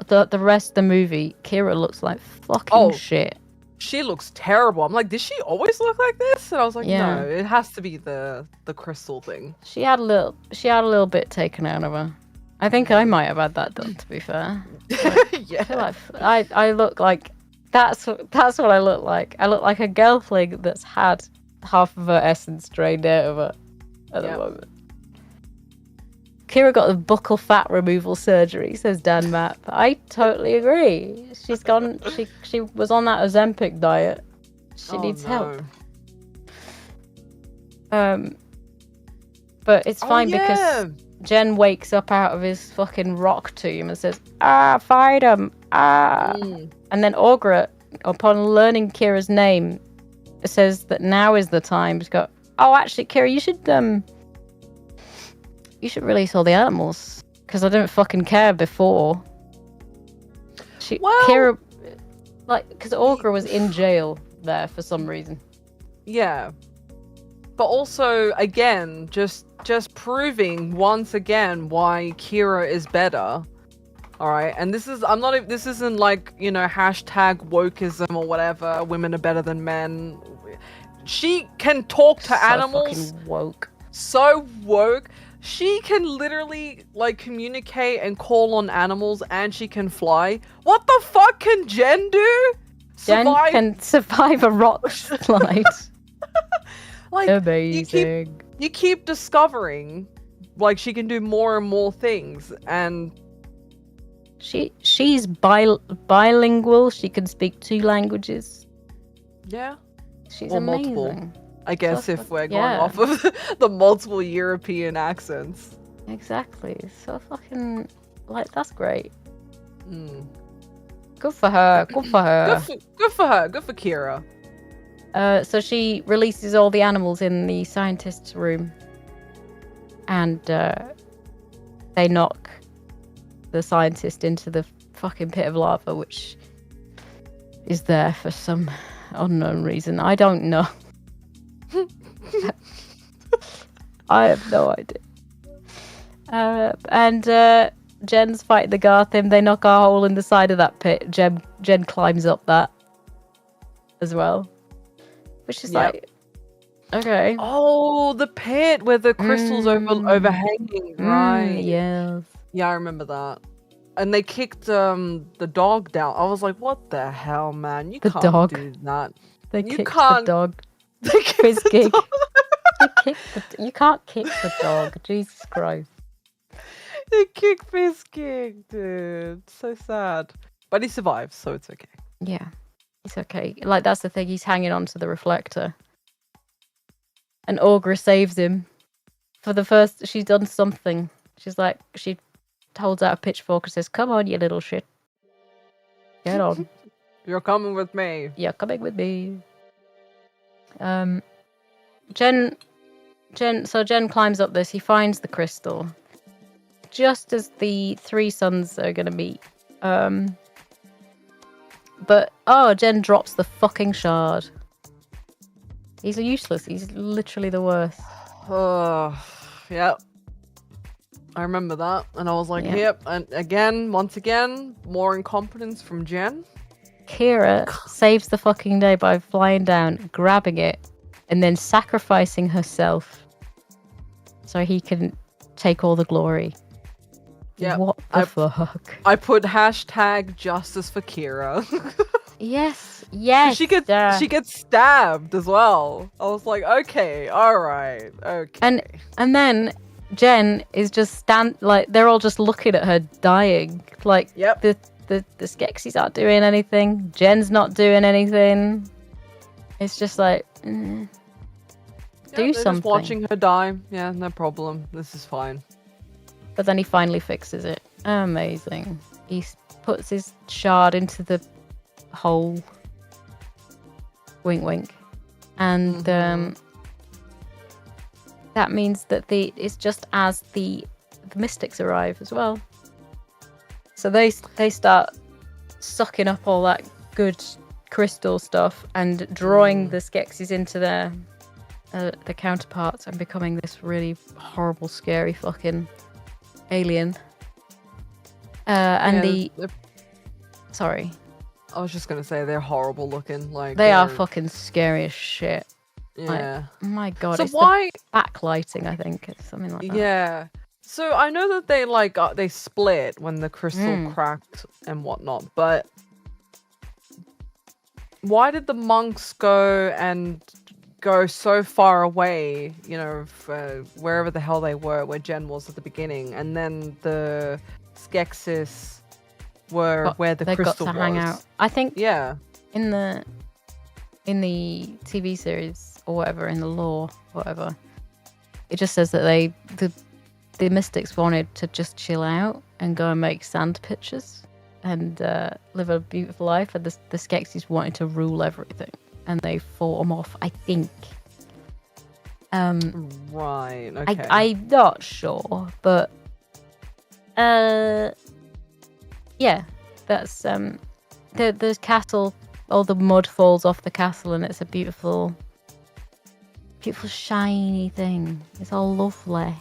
the rest of the movie, Kira looks like fucking shit. She looks terrible. I'm like, did she always look like this? And I was like, Yeah. no, it has to be the crystal thing. She had a little bit taken out of her. I think I might have had that done, to be fair. Yeah. I feel like I look like that's what I look like. I look like a gelfling that's had half of her essence drained out of her at the moment. Kira got the buccal fat removal surgery, says Dan Map. I totally agree. She's gone. She was on that Ozempic diet. She needs help. But it's fine because Jen wakes up out of his fucking rock tomb and says, fight him, And then Aughra, upon learning Kira's name, says that now is the time to go, actually, Kira, you should release all the animals, because I didn't fucking care before. Kira, because Aughra was in jail there for some reason. Yeah. But also, again, just proving once again why Kira is better. All right, and this isn't like, hashtag wokeism or whatever. Women are better than men. She can talk to animals. Fucking woke. So woke. She can literally communicate and call on animals, and she can fly. What the fuck can Jen do? Jen can survive a rock slide. Amazing. You keep discovering, she can do more and more things, and she's bilingual. She can speak 2 languages. Yeah, she's amazing. Multiple. I guess if we're going off of the multiple European accents. Exactly. So fucking that's great. Mm. Good for her. Good for her. Good for her. Good for Kira. So she releases all the animals in the scientist's room, and they knock the scientist into the fucking pit of lava, which is there for some unknown reason. I don't know. I have no idea. And Jen's fighting the Garthim. They knock a hole in the side of that pit. Jen climbs up that as well. Which is okay. Oh, the pit where the crystals overhanging, right? Yes. Yeah, I remember that. And they kicked the dog down. I was like, what the hell, man? You can't do that. They kicked the dog. They kicked the dog. You can't kick the dog. Jesus Christ. They kicked Fizzkick, dude. So sad. But he survives, so it's okay. Yeah. He's okay. That's the thing. He's hanging on to the reflector. And Aughra saves him. For the first, she's done something. She holds out a pitchfork and says, "Come on, you little shit. Get on. You're coming with me. You're coming with me." Jen climbs up this. He finds the crystal. Just as the 3 sons are going to meet. But Jen drops the fucking shard. He's useless. He's literally the worst. Yep. I remember that, and I was like, yep. And once again, more incompetence from Jen. Kira saves the fucking day by flying down, grabbing it, and then sacrificing herself so he can take all the glory. Yeah. What the fuck? I put hashtag justice for Kira. Yes. She gets stabbed as well. I was like, okay, all right, okay. And then Jen is just they're all just looking at her dying. Yep. The Skeksis aren't doing anything. Jen's not doing anything. It's just do something. Just watching her die. Yeah, no problem. This is fine. But then he finally fixes it. Amazing. He puts his shard into the hole. Wink, wink. And that means that it's just as the mystics arrive as well. So they start sucking up all that good crystal stuff and drawing the Skeksis into their counterparts and becoming this really horrible, scary fucking alien. And Yeah, sorry, I was just gonna say they're horrible looking. Like they are they're- fucking scary as shit. Yeah. Oh my god, So it's why? the backlighting, I think, it's something like that. Yeah. So I know that they they split when the crystal Mm. cracked and whatnot, but why did the monks go so far away? You know, wherever the hell they were, where Jen was at the beginning, and then the Skeksis were where the they crystal got to was. hang out. I think Yeah. in the TV series or whatever, in the lore, whatever, it just says that the mystics wanted to just chill out and go and make sand pictures and live a beautiful life, and the Skeksis wanted to rule everything, and they fought them off, I think. Right. Okay. I'm not sure, but yeah, that's the castle. All the mud falls off the castle, and it's a beautiful shiny thing. It's all lovely.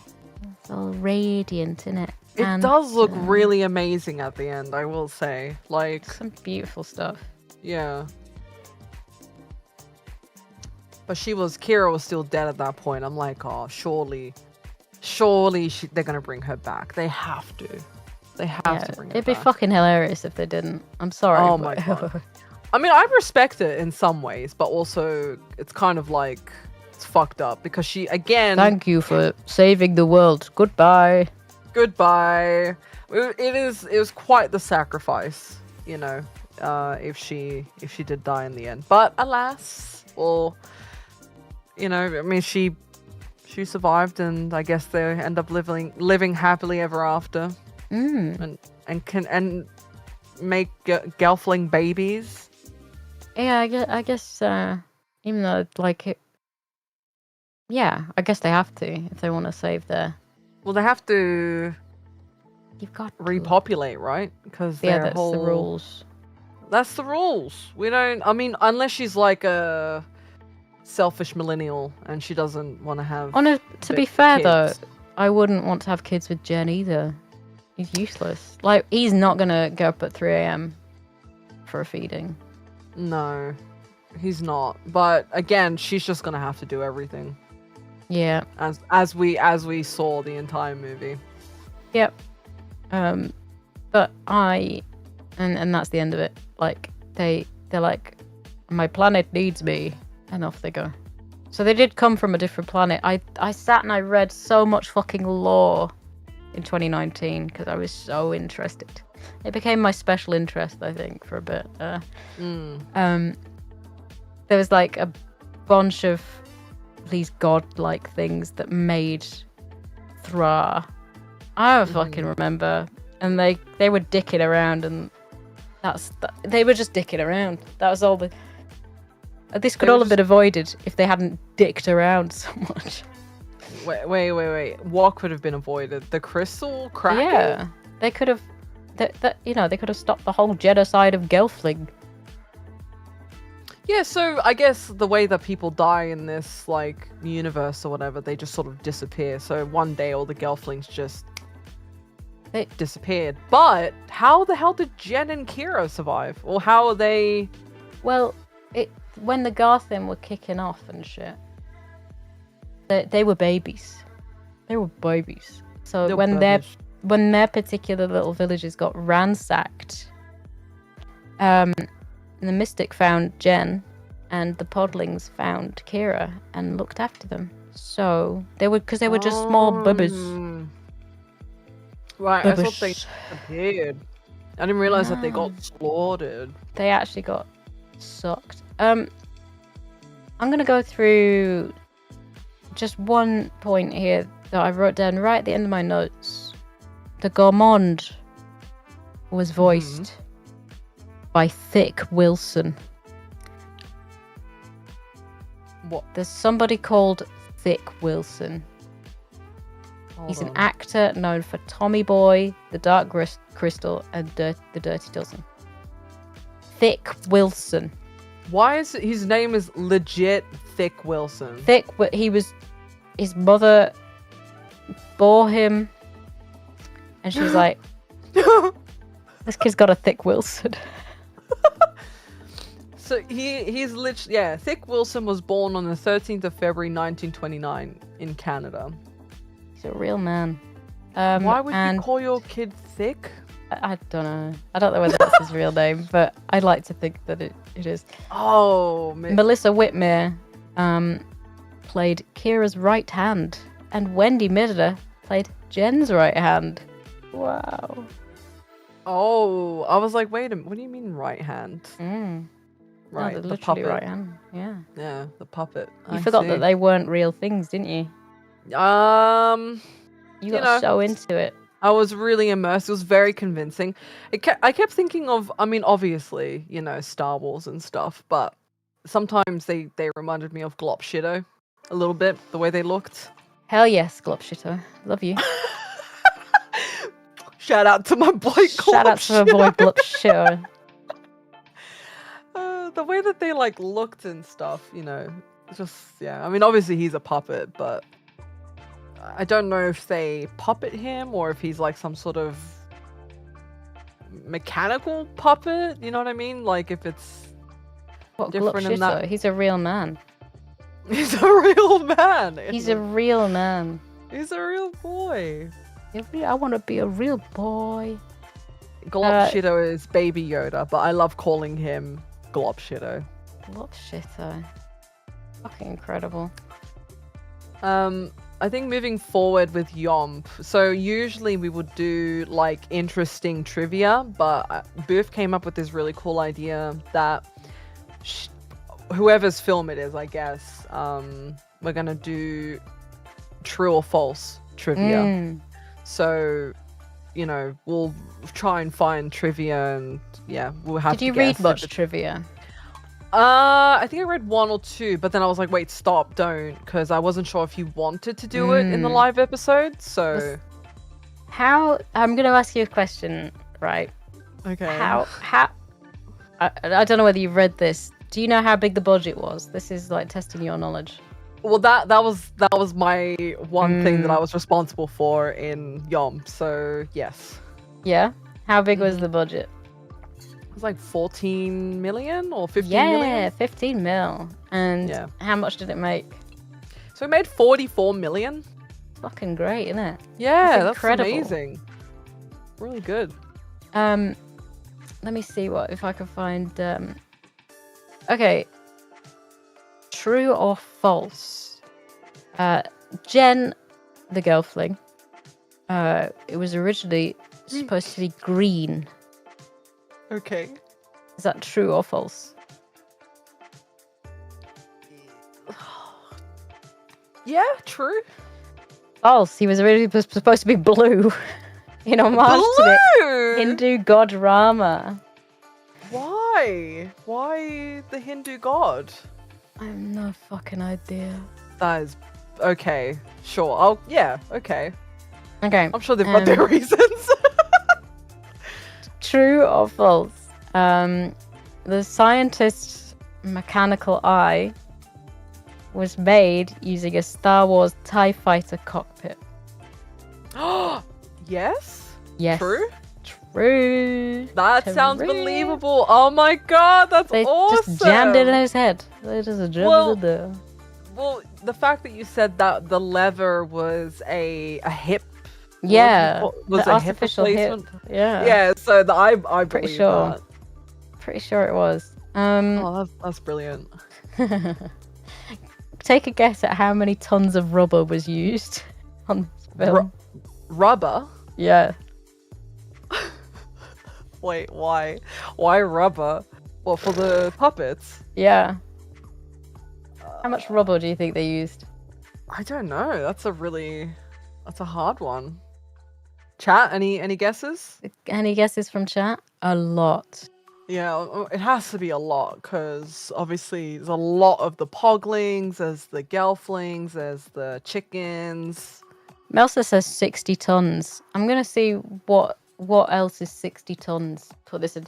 It's all radiant, isn't it? It does look really amazing at the end, I will say. Like, some beautiful stuff. yeah. But Kira was still dead at that point. I'm like, oh, surely they're gonna bring her back. They have to. They have to bring her It'd be back. fucking hilarious if they didn't. I'm sorry. Oh my God. I mean, I respect it in some ways, but also it's kind of like it's fucked up because she again. Thank you for saving the world. Goodbye. Goodbye. It was quite the sacrifice, you know, if she did die in the end. But alas, well, you know, I mean, she survived, and I guess they end up living happily ever after, and can make gelfling babies. Yeah, I guess even though like it, yeah, I guess they have to if they want to save their. Well, they have to. You've got to. Repopulate, right? Because That's the rules. That's the rules. We don't. I mean, unless she's like a selfish millennial and she doesn't want to have. To be fair though, kids. I wouldn't want to have kids with Jen either. He's useless. Like he's not gonna go up at 3 a.m. for a feeding. No, he's not. But again, she's just gonna have to do everything. Yeah. As we saw the entire movie. Yep. But and that's the end of it. Like they're like, my planet needs me, and off they go. So they did come from a different planet. I sat and I read so much fucking lore in 2019 because I was so interested. It became my special interest, I think, for a bit. There was like a bunch of these godlike things that made Thra. I don't fucking remember. And they were dicking around, and they were just dicking around. That was all the. This could all have been avoided if they hadn't dicked around so much. Wait. What could have been avoided? The crystal cracking? Yeah, they could have. They could have stopped the whole genocide of Gelfling. Yeah, so I guess the way that people die in this like universe or whatever, they just sort of disappear. So one day all the Gelflings just disappeared. But how the hell did Jen and Kira survive? Or how are they? Well, when the Garthin were kicking off and shit, they were babies. They were babies. So when their particular little villages got ransacked, the Mystic found Jen, and the Podlings found Kira and looked after them. So they were just small bubbers. Right, I thought they disappeared. I didn't realize that they got slaughtered. They actually got sucked. I'm gonna go through just one point here that I wrote down right at the end of my notes. The Gourmand was voiced by Thick Wilson. What? There's somebody called Thick Wilson. He's an actor known for Tommy Boy, The Dark Crystal, and The Dirty Dozen. Thick Wilson. Why is his name is legit Thick Wilson? His mother bore him, and she was like, This kid's got a thick Wilson. So he's literally Thick Wilson was born on the 13th of February 1929 in Canada. He's a real man. Why would you call your kid Thick? I don't know. I don't know whether that's his real name, but I like to think that it is. Oh, man. Melissa Whitmere played Kira's right hand, and Wendy Midler played Jen's right hand. Wow. Oh, I was like, wait a minute. What do you mean right hand? No, Right, they're the literally puppet. right hand. Yeah. Yeah, the puppet. You I forgot see. that they weren't real things, didn't you? You got know, so into it. I was really immersed. It was very convincing. I kept thinking of, I mean, obviously, Star Wars and stuff, but sometimes they reminded me of Glop Shido a little bit, the way they looked. Hell yes, Glopshito. Love you. Shout out to my boy Glop Shout out to my boy Glopshito. The way that they looked and stuff, just I mean, obviously he's a puppet, but I don't know if they puppet him or if he's some sort of mechanical puppet. You know what I mean? Like if it's What, different in that. He's a real man. He's a real man. He's a real man. He's a real boy. I want to be a real boy. Glop Shido is Baby Yoda, but I love calling him Glop Shido. Glopshito. Fucking incredible. I think moving forward with Yomp, so usually we would do interesting trivia, but Booth came up with this really cool idea that whoever's film it is, I guess, we're gonna do true or false trivia. So, we'll try and find trivia and we'll have to Did you guess read much trivia? I think I read one or two, but then I was like, wait, stop, don't, because I wasn't sure if you wanted to do it in the live episode, so... I'm going to ask you a question, right? Okay. How I don't know whether you've read this. Do you know how big the budget was? This is testing your knowledge. Well, that was my one thing that I was responsible for in Yomp, so yes. Yeah? How big was the budget? It was 14 million or 15 million? million? 15 mil. And how much did it make? So it made 44 million. Fucking great, isn't it? Yeah, that's incredible. amazing. Really good. Let me see if I can find okay. True or false? Jen, the Gelfling, it was originally supposed to be green. Okay. Is that true or false? Yeah, true. False. He was originally supposed to be blue. In homage to the Hindu god Rama. Why? Why the Hindu god? I have no fucking idea. That is okay. Sure. Okay. Okay. I'm sure they've got their reasons. True or false? The scientist's mechanical eye was made using a Star Wars TIE fighter cockpit. Yes? Yes. True? True. That sounds believable. Oh my god, that's they awesome. Just jammed it in his head. They just jammed it there. Well, the fact that you said that the lever was a hip. Yeah. Was the a artificial hip. Yeah. Yeah, so I pretty believe sure. that. Pretty sure it was. Oh, that's brilliant. Take a guess at how many tons of rubber was used on this film. Rubber? Yeah. Wait, why? Why rubber? Well, for the puppets? Yeah. How much rubber do you think they used? I don't know. That's a hard one. Chat, any guesses? Any guesses from chat? A lot. Yeah, it has to be a lot, because obviously there's a lot of the Poglings, there's the Gelflings, there's the chickens. Melsa says 60 tons. I'm going to see what else is 60 tons. Put this in.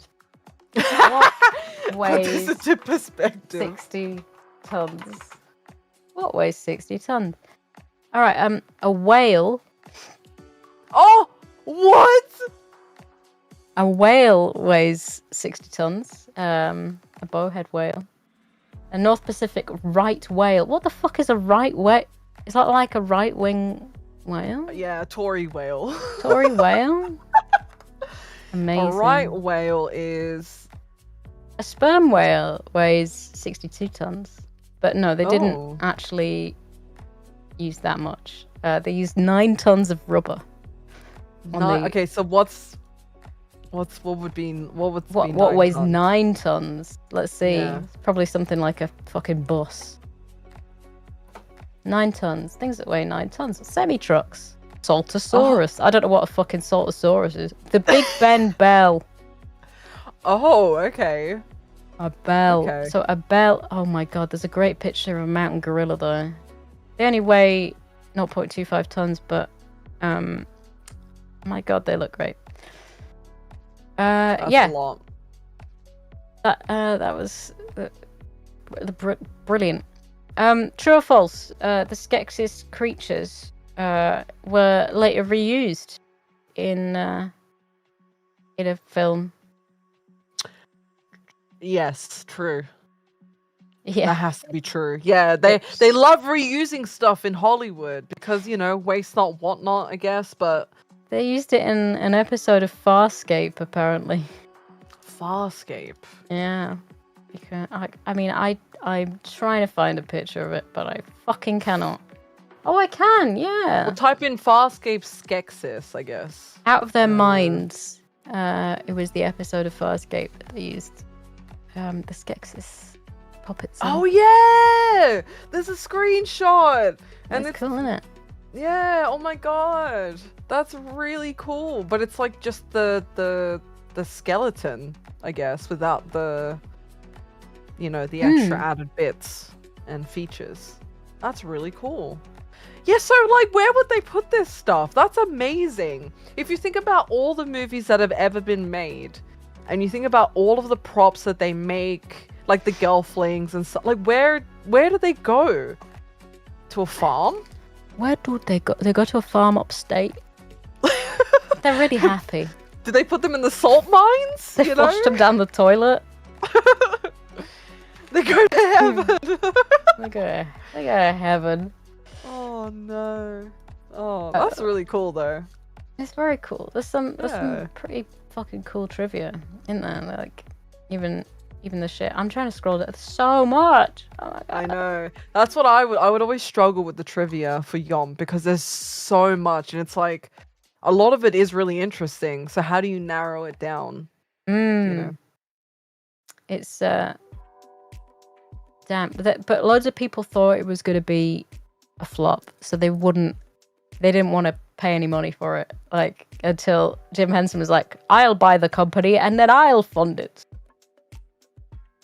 What weighs Put this into perspective. 60 tons? What weighs 60 tons? All right, a whale. Oh, what? A whale weighs 60 tons. A bowhead whale. A North Pacific right whale. What the fuck is a right whale? Is that like a right wing whale? Yeah, Tory whale. Tory whale? Amazing. A right whale is... A sperm whale weighs 62 tons. But no, they Oh. didn't actually use that much. They used 9 tons of rubber. Okay, so what weighs 9 tons? Let's see. Yeah. It's probably something like a fucking bus. 9 tons. Things that weigh 9 tons. Semi-trucks. Saltosaurus. I don't know what a fucking Saltosaurus is. The Big Ben bell. Oh, okay. A bell. Okay. So a bell. Oh my god, there's a great picture of a mountain gorilla though. They only weigh 0.25 tons, but my god, they look great. That's Yeah. a lot. That was brilliant. True or false? The Skeksis creatures were later reused in a film. Yes, true. Yeah, That has to be true. Yeah, they love reusing stuff in Hollywood because, you know, waste not, want not, I guess, but... they used it in an episode of Farscape, apparently. Farscape. Yeah, because I'm trying to find a picture of it, but I fucking cannot. Oh, I can, yeah. We'll type in Farscape Skeksis, I guess. Out of Their Minds. It was the episode of Farscape that they used the Skeksis puppets. Oh, yeah! There's a screenshot! And That's it's cool, isn't it? Yeah, oh my god. That's really cool. But it's like just the skeleton, I guess, without the, you know, the extra added bits and features. That's really cool. Yeah, so like where would they put this stuff? That's amazing. If you think about all the movies that have ever been made, and you think about all of the props that they make, like the gelflings and stuff, like where do they go? To a farm? Where do they go? They go to a farm upstate. They're really happy. Did they put them in the salt mines? They flushed them down the toilet. They go to heaven. They go to heaven. Oh no. Oh, that's really cool though. It's very cool. There's some Yeah. pretty fucking cool trivia in there. Like even the shit. I'm trying to scroll down. There's so much. Oh my god. I know. That's what I would always struggle with the trivia for Yomp because there's so much and it's like a lot of it is really interesting. So how do you narrow it down? You know? It's damn. But loads of people thought it was going to be a flop, so they didn't want to pay any money for it. Like until Jim Henson was like, "I'll buy the company and then I'll fund it."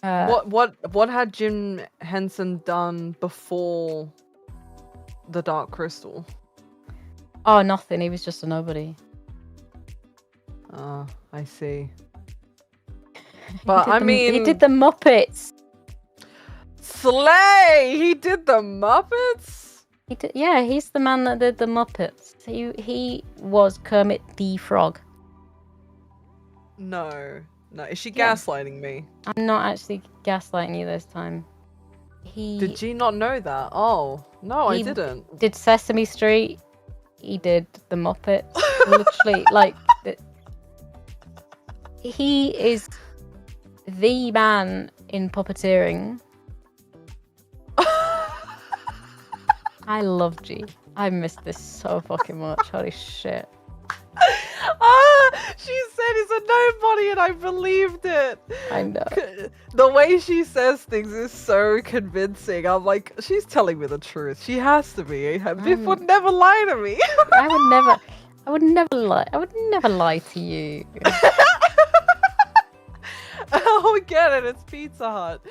What had Jim Henson done before the Dark Crystal? Oh, nothing. He was just a nobody. Oh, I see. But I mean, he did the Muppets. Slay! He did the Muppets? Yeah, he's the man that did the Muppets. He was Kermit the Frog. No. Is she Yeah. gaslighting me? I'm not actually gaslighting you this time. Did you not know that? Oh, no, I didn't. Did Sesame Street. He did the Muppets. Literally, like, he is the man in puppeteering. I love G. I missed this so fucking much. Holy shit. She said he's a nobody and I believed it. I know. The way she says things is so convincing. I'm like, she's telling me the truth. She has to be. Biff would never lie to me. I would never lie to you. Oh, we get it. It's Pizza Hut.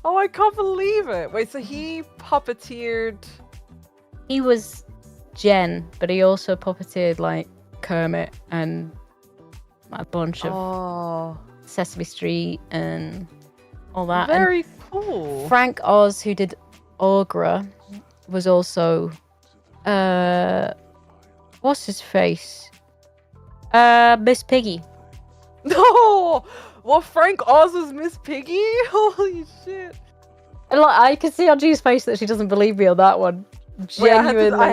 Oh, I can't believe it. Wait, so he puppeteered... He was Jen, but he also puppeteered like Kermit and a bunch of Sesame Street and all that. Very and cool. Frank Oz, who did Aughra, was also what's his face? Miss Piggy. No! What, Frank Oz was Miss Piggy? Holy shit. And like, I can see on G's face that she doesn't believe me on that one. Wait, Genuinely. I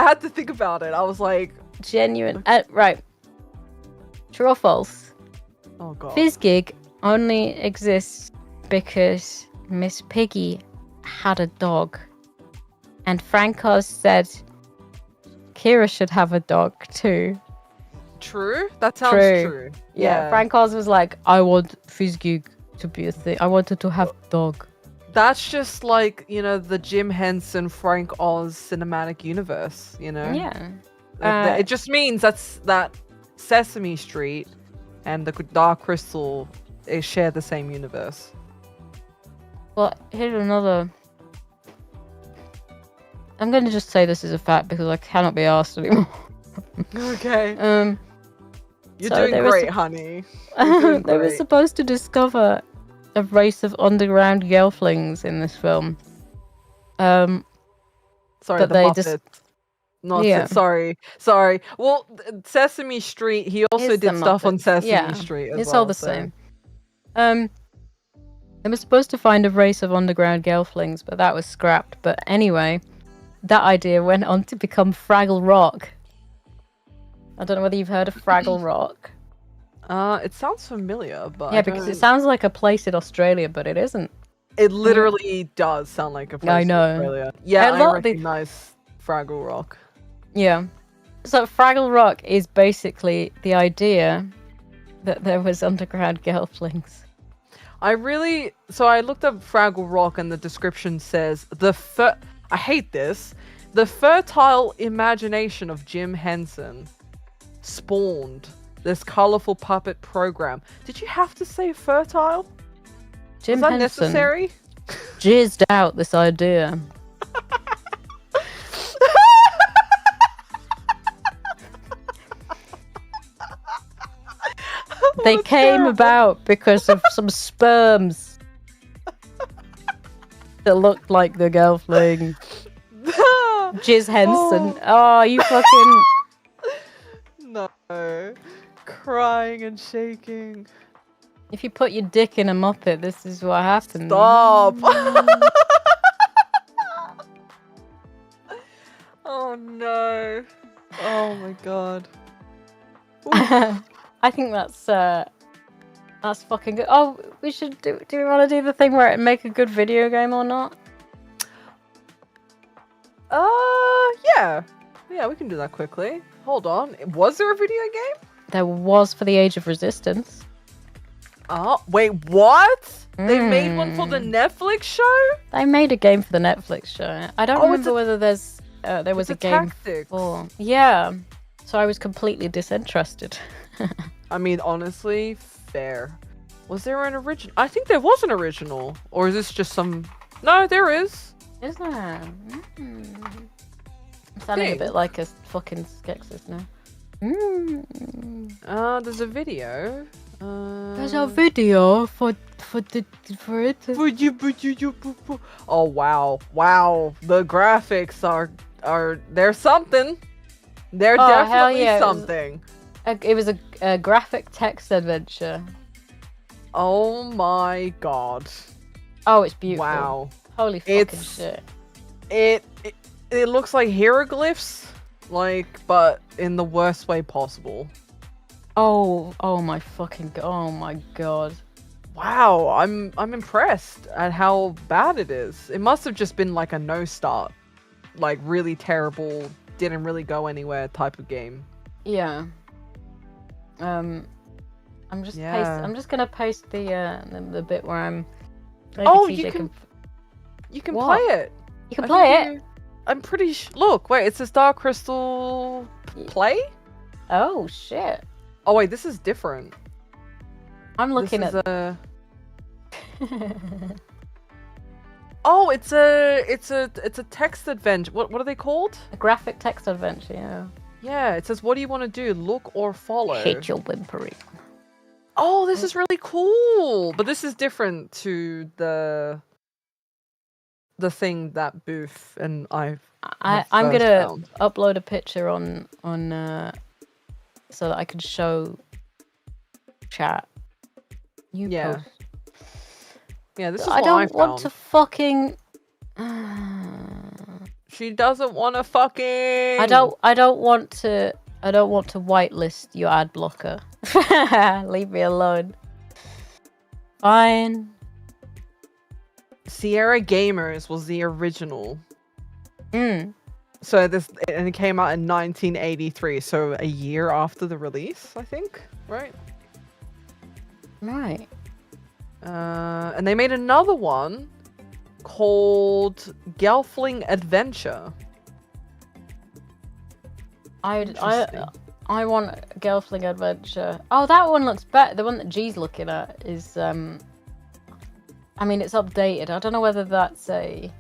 had to think about it. I was like, Genuine. Right. True or false? oh god. Fizzgig only exists because Miss Piggy had a dog. And Frank Oz said Kira should have a dog too. True? That sounds true. Yeah, Frank Oz was like, I want Fizzgig to be a thing. I wanted to have dog. That's just like, the Jim Henson, Frank Oz cinematic universe, Yeah. It just means that Sesame Street and the Dark Crystal share the same universe. Well, here's another. I'm going to just say this is a fact because I cannot be asked anymore. Okay. You're So doing great, honey. You're doing they were great. supposed to discover a race of underground gelflings in this film. Sorry, but the they Muppets. just- Not Yeah. sorry. Well, Sesame Street. He also It's the did stuff on Muppets. Sesame Yeah, Street as it's well. all the same. They were supposed to find a race of underground gelflings, but that was scrapped. But anyway, that idea went on to become Fraggle Rock. I don't know whether you've heard of Fraggle Rock. It sounds familiar, but Yeah, because it sounds like a place in Australia, but it isn't. it literally does sound like a place I in know. Australia. Yeah, A I lot of the- recognize Fraggle Rock. Yeah. So Fraggle Rock is basically the idea that there was underground gelflings. I looked up Fraggle Rock and the description says I hate this. The fertile imagination of Jim Henson spawned this colorful puppet program. Did you have to say fertile? Jim Was that Henson necessary? jizzed out this idea. They That's came terrible. about because of some sperms that looked like the gelfling. Jizz Henson. Oh, you fucking... No. Crying and shaking. If you put your dick in a Muppet, this is what happens. Stop. Oh no. Oh my god. I think that's fucking good. Oh, we should do we want to do the thing where it make a good video game or not? Yeah. Yeah, we can do that quickly. Hold on. Was there a video game? There was for the Age of Resistance. Oh, wait, what? They made one for the Netflix show? They made a game for the Netflix show. I don't Oh, it's remember whether there was it's a game tactics. for. Yeah. So I was completely disinterested. I mean, honestly, fair. Was there an original? I think there was an original. Or is this just some... No, there is. Is there? I'm sounding a Okay. bit like a fucking Skeksis now. There's a video. There's a video for it. Oh wow, the graphics are they're something. They're Oh, hell definitely yeah, something. It was a graphic text adventure. Oh my god. Oh, it's beautiful. Wow. Holy fucking It's- shit. It looks like hieroglyphs, but in the worst way possible. Oh my fucking oh my god. Wow, I'm impressed at how bad it is. It must have just been like a no start, like really terrible, didn't really go anywhere type of game. Yeah. I'm just Yeah. I'm just gonna paste the bit where I'm. maybe Oh, TJ you can What? play it. You can I play think it. you- I'm pretty look, wait, it says Dark Crystal play? Oh shit. Oh wait, this is different. I'm looking This at. is a... Oh, it's a text adventure. What are they called? a graphic text adventure. Yeah. Yeah, it says what do you want to do? Look or follow? Hate your whimpering. Oh, this is really cool. But this is different to the thing that Booth and I'm first gonna found. upload a picture on so that I can show chat. New Yeah. post. Yeah, this is I what don't want found. to fucking. She doesn't want to fucking. I don't want to. I don't want to whitelist your ad blocker. Leave me alone. Fine. Sierra Gamers was the original. Mm. So and it came out in 1983, so a year after the release, I think, right? Right. And they made another one called Gelfling Adventure. I Interesting. I want Gelfling Adventure. Oh, that one looks better. The one that G's looking at is I mean, it's updated. I don't know whether that's a.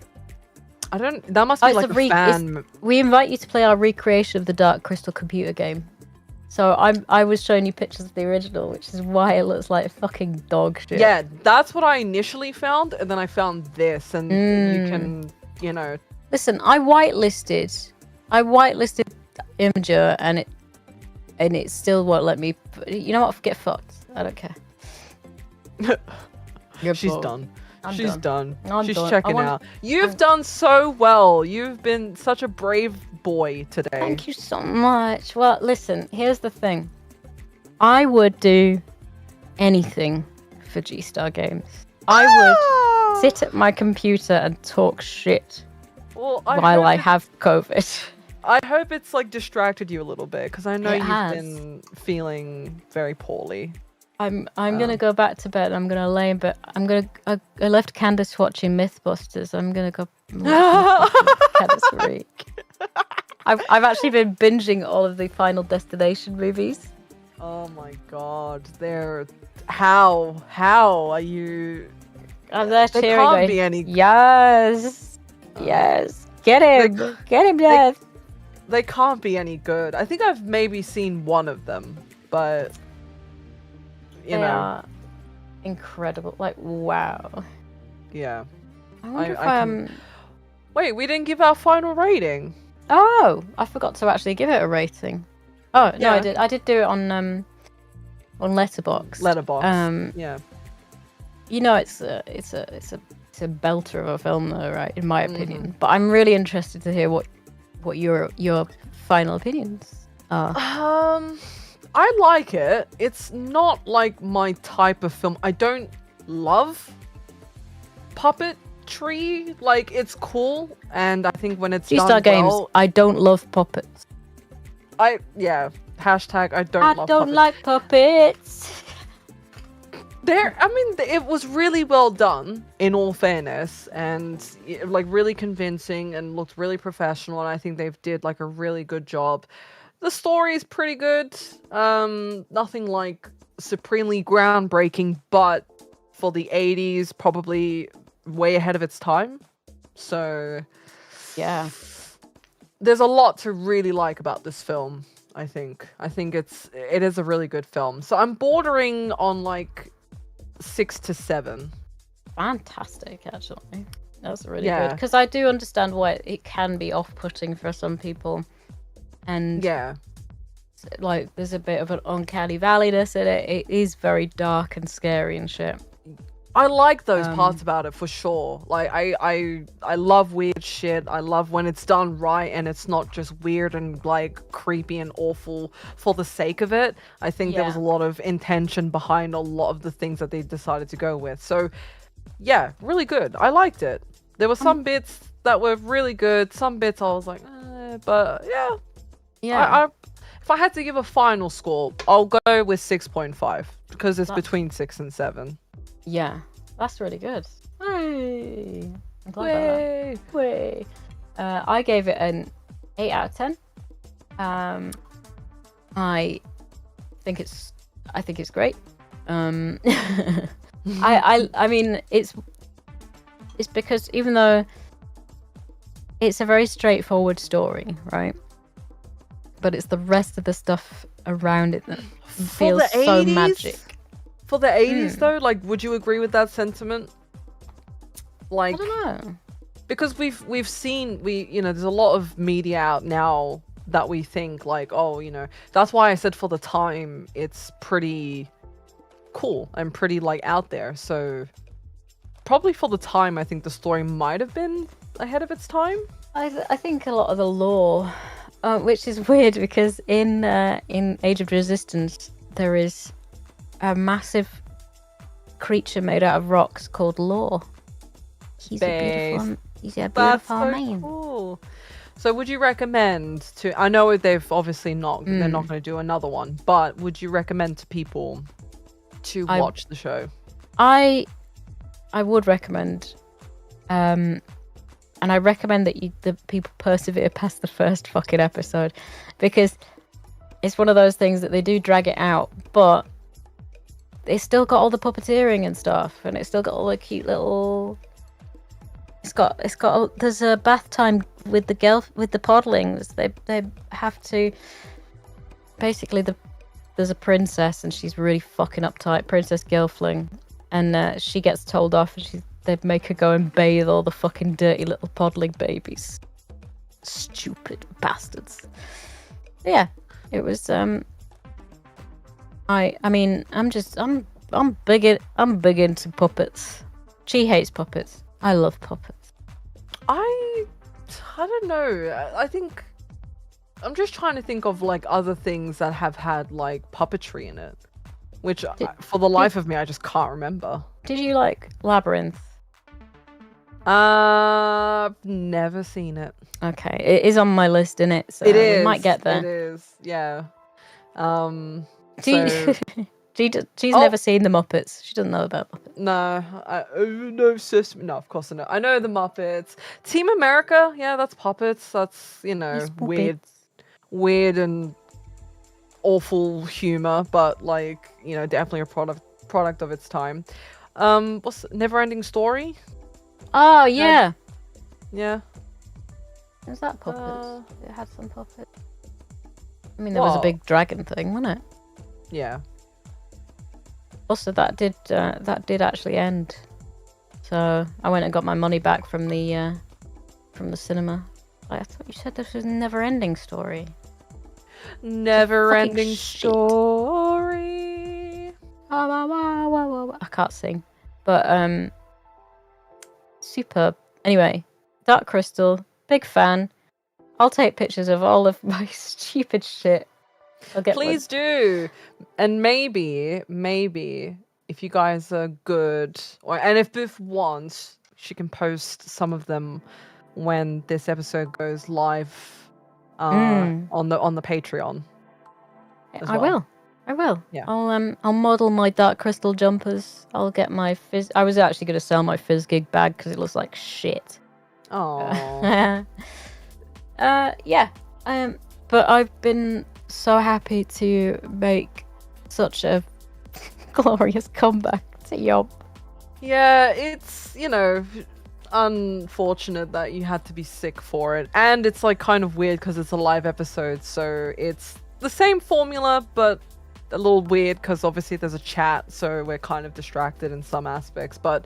That must be it's like a fan. We invite you to play our recreation of the Dark Crystal computer game. So I was showing you pictures of the original, which is why it looks like fucking dog shit. Yeah, that's what I initially found, and then I found this, and you can, Listen, I whitelisted Imager, and it still won't let me. You know what? Get fucked. I don't care. She's done. She's done. I'm She's done. checking out. You've done so well. You've been such a brave boy today. Thank you so much. Well, listen, here's the thing. I would do anything for G-Star Games. I would sit at my computer and talk shit while I have COVID. I hope it's like distracted you a little bit, because I know It you've has. been feeling very poorly. I'm gonna go back to bed. I'm gonna lay in bed. I left Candace watching Mythbusters. I'm gonna go watch Candace Freak. I've actually been binging all of the Final Destination movies. Oh my god, how are you? I'm there They cheering. can't going, be any. Yes, get him, get him, Jeff. They can't be any good. I think I've maybe seen one of them, but They are incredible. Like, wow. Yeah. I wonder if Wait, we didn't give our final rating. Oh, I forgot to actually give it a rating. Oh no, Yeah. I did. I did do it on Letterboxd. Letterboxd. Yeah. You know, it's a belter of a film, though, right? In my opinion. But I'm really interested to hear what your final opinions are. I like it. It's not like my type of film. I don't love puppetry. Like, it's cool, and I think when it's G-Star done Games. well, I don't love puppets. Hashtag I don't love puppets. like puppets. It was really well done, in all fairness, and like really convincing and looked really professional, and I think they've did like a really good job. The story is pretty good. Nothing like supremely groundbreaking, but for the 80s, probably way ahead of its time. So Yeah. there's a lot to really like about this film, I think. I think it is a really good film. So I'm bordering on like 6 to 7. Fantastic, actually. That's really Yeah. good. Because I do understand why it can be off-putting for some people. And Yeah. like there's a bit of an uncanny valleyness in it. It is very dark and scary and shit. I like those parts about it for sure. Like I love weird shit. I love when it's done right and it's not just weird and like creepy and awful for the sake of it. I think there was a lot of intention behind a lot of the things that they decided to go with. So yeah, really good. I liked it. There were some bits that were really good. Some bits I was like, but yeah. Yeah. If I had to give a final score, I'll go with 6.5 because it's between 6 and 7. Yeah, that's really good. Hey, I'm glad about that. Way. I gave it an 8 out of 10. I think it's great. I mean, it's because even though it's a very straightforward story, right? But it's the rest of the stuff around it that feels so magic. For the 80s, though, like, would you agree with that sentiment? Like, I don't know. Because we've seen, there's a lot of media out now that we think, like, oh, that's why I said for the time, it's pretty cool and pretty like out there. So probably for the time, I think the story might have been ahead of its time. I think a lot of the lore, which is weird because in Age of Resistance there is a massive creature made out of rocks called Lore. He's a beautiful so man. Cool. So would you recommend to? I know they've obviously not. They're not going to do another one, but would you recommend to people to watch the show? I would recommend, and I recommend that the people persevere past the first fucking episode, because it's one of those things that they do drag it out, but it's still got all the puppeteering and stuff, and it's still got all the cute little. It's got. There's a bath time with the podlings. They have to. Basically, there's a princess and she's really fucking uptight, Princess Gelfling, and she gets told off, and they make her go and bathe all the fucking dirty little podling babies. Stupid bastards. Yeah, it was. I mean, I'm big into puppets. She hates puppets. I love puppets. I don't know. I think I'm just trying to think of like other things that have had like puppetry in it, which for the life of me I just can't remember. Did you like Labyrinth? Never seen it. Okay, it is on my list, isn't it? So it is. We might get there. It is. Yeah. She's never seen the Muppets. She doesn't know about Muppets. No, no, Sesame. No, of course I know. I know the Muppets. Team America, yeah, that's puppets. That's weird and awful humor, but like definitely a product of its time. What's Never-Ending Story? Oh yeah, yeah. Was that puppets? It had some puppets. I mean, there was a big dragon thing, wasn't it? Yeah. Also, that did actually end. So I went and got my money back from the cinema. I thought you said this was a never-ending story. Never-ending story. I can't sing, but superb. Anyway, Dark Crystal, big fan. I'll take pictures of all of my stupid shit. Please do. And maybe if you guys are good, and if Biff wants, she can post some of them when this episode goes live on the Patreon. I will. Yeah. I'll model my Dark Crystal jumpers. I'll get my fizz. I was actually going to sell my fizz gig bag because it looks like shit. Oh. Yeah. But I've been so happy to make such a glorious comeback to Yump. Yeah, it's unfortunate that you had to be sick for it, and it's like kind of weird because it's a live episode, so it's the same formula but a little weird because obviously there's a chat, so we're kind of distracted in some aspects, but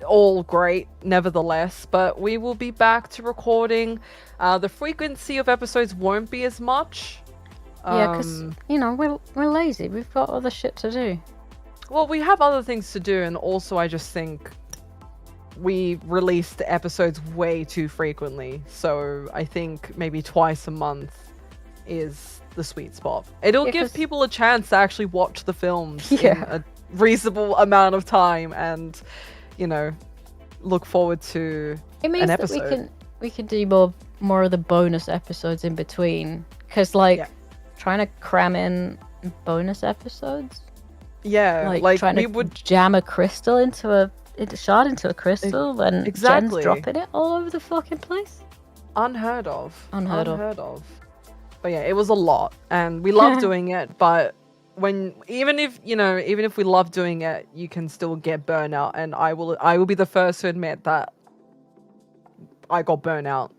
all great nevertheless. But we will be back to recording. The frequency of episodes won't be as much. Yeah, because we're lazy. We've got other shit to do. Well, we have other things to do, and also I just think we release the episodes way too frequently. So I think maybe twice a month is the sweet spot. It'll give people a chance to actually watch the films in a reasonable amount of time, and look forward to an episode. That we can do more of the bonus episodes in between, because trying to cram in bonus episodes. Yeah, like trying to jam a crystal into a shard into a crystal and Jen's dropping it all over the fucking place. Unheard of. But yeah, it was a lot, and we love doing it. But even if we love doing it, you can still get burnout, and I will be the first to admit that I got burnout,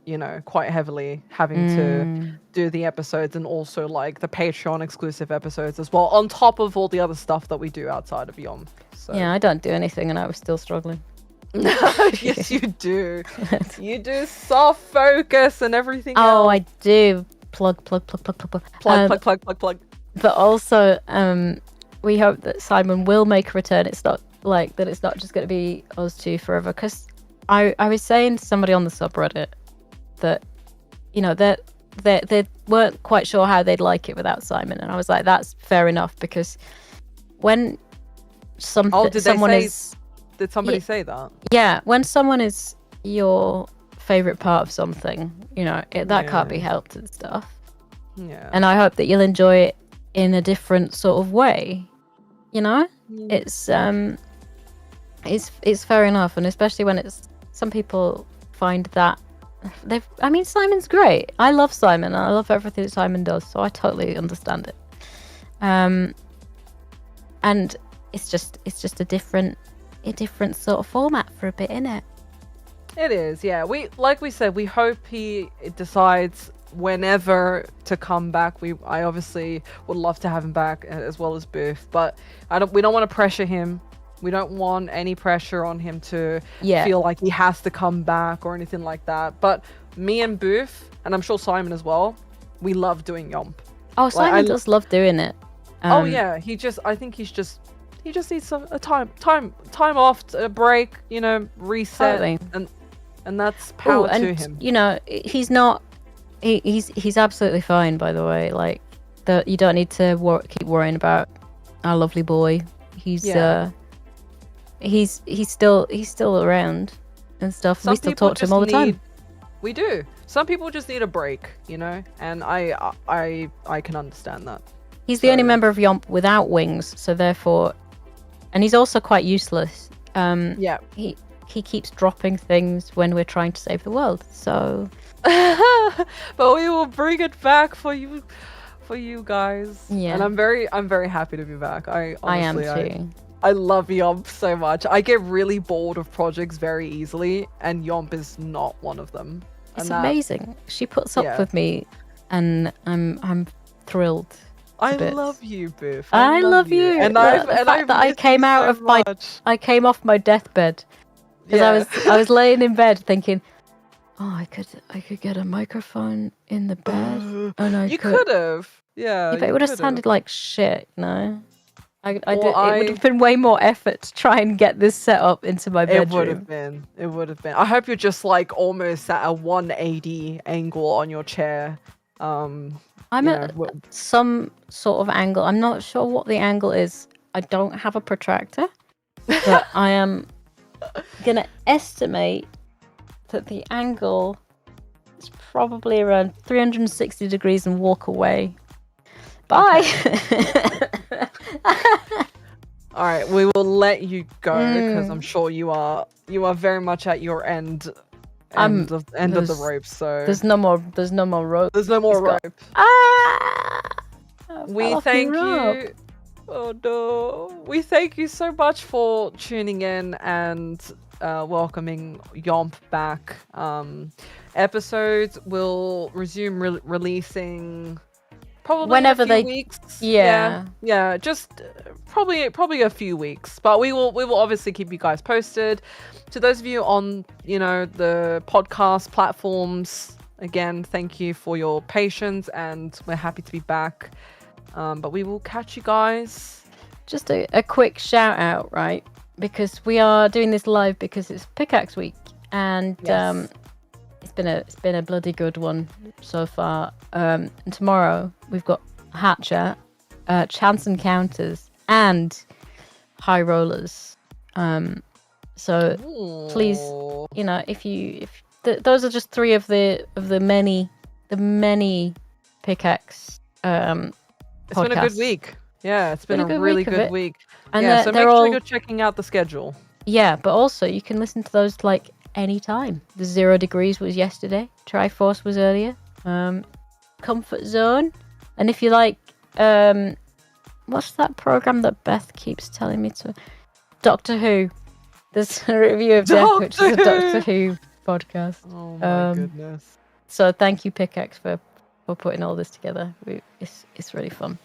quite heavily having to do the episodes, and also like the Patreon exclusive episodes as well, on top of all the other stuff that we do outside of Yomp. So. Yeah, I don't do anything, and I was still struggling. Yes, you do. You do soft focus and everything else. Oh, I do. Plug. Plug. But also, we hope that Simon will make a return. It's not like that. It's not just going to be us two forever. Because I was saying to somebody on the subreddit that, you know, that they weren't quite sure how they'd like it without Simon, and I was like, that's fair enough, because when someone is, did somebody say that? Yeah, when someone is your favorite part of something, you know, that can't be helped and stuff. Yeah. And I hope that you'll enjoy it in a different sort of way. You know, it's fair enough, and especially when it's some people find that Simon's great. I love Simon. I love everything that Simon does, so I totally understand it. And it's just a different sort of format for a bit, innit? It is, yeah. Like we said, we hope he decides whenever to come back. I obviously would love to have him back, as well as Booth, but we don't want to pressure him. We don't want any pressure on him to feel like he has to come back or anything like that. But me and Booth, and I'm sure Simon as well, we love doing Yump. Oh, Simon does love doing it. I think he just needs a time off, a break, you know, reset, totally. and that's power to him. You know, he's absolutely fine, by the way. Like, you don't need to keep worrying about our lovely boy. He's still around and stuff. We still talk to him all the time. We do. Some people just need a break, you know, and I can understand that. He's the only member of Yomp without wings, so therefore, and he's also quite useless. He keeps dropping things when we're trying to save the world. So, but we will bring it back for you guys. Yeah, and I'm very happy to be back. I am too. I love Yomp so much. I get really bored of projects very easily, and Yomp is not one of them. It's amazing. She puts up with me, and I'm thrilled. I love you, Biff. I love you. And I came off my deathbed because I was laying in bed thinking, oh, I could get a microphone in the bed, and you could have, but it would have sounded like shit, no. It would have been way more effort to try and get this set up into my bedroom. It would have been. I hope you're just like almost at a 180 angle on your chair. I'm at some sort of angle. I'm not sure what the angle is. I don't have a protractor, but I am gonna estimate that the angle is probably around 360 degrees and walk away. Bye. Okay. All right, we will let you go because I'm sure you are very much at your end of the rope. So there's no more rope. There's no more rope. We thank you. Oh no! We thank you so much for tuning in and welcoming Yomp back. Episodes will resume releasing. Probably whenever in a few weeks. Yeah, just probably a few weeks. But we will obviously keep you guys posted. To those of you on, you know, the podcast platforms, again, thank you for your patience, and we're happy to be back. But we will catch you guys. Just a quick shout out, right? Because we are doing this live because it's Pickaxe week, and it's been a bloody good one so far. And tomorrow we've got Hatcher, Chance Encounters, and High Rollers. So please, you know, if those are just three of the many Pickaxe it's been a good week. Yeah, it's been a really good week. And so make sure you're checking out the schedule. Yeah, but also you can listen to those like anytime. The 0 Degrees was yesterday. Triforce was earlier. Comfort Zone. And if you like, what's that program that Beth keeps telling me to? Doctor Who. There's a review of Death, which is a Doctor Who podcast. Oh my goodness. So thank you, Pickaxe, for putting all this together. It's really fun.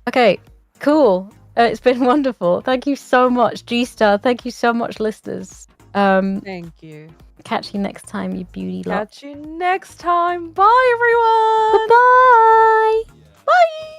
Okay, cool. It's been wonderful. Thank you so much, G-Star. Thank you so much, listeners. Thank you. Catch you next time, you beauty lot. Catch you next time. Bye, everyone. Bye. Bye.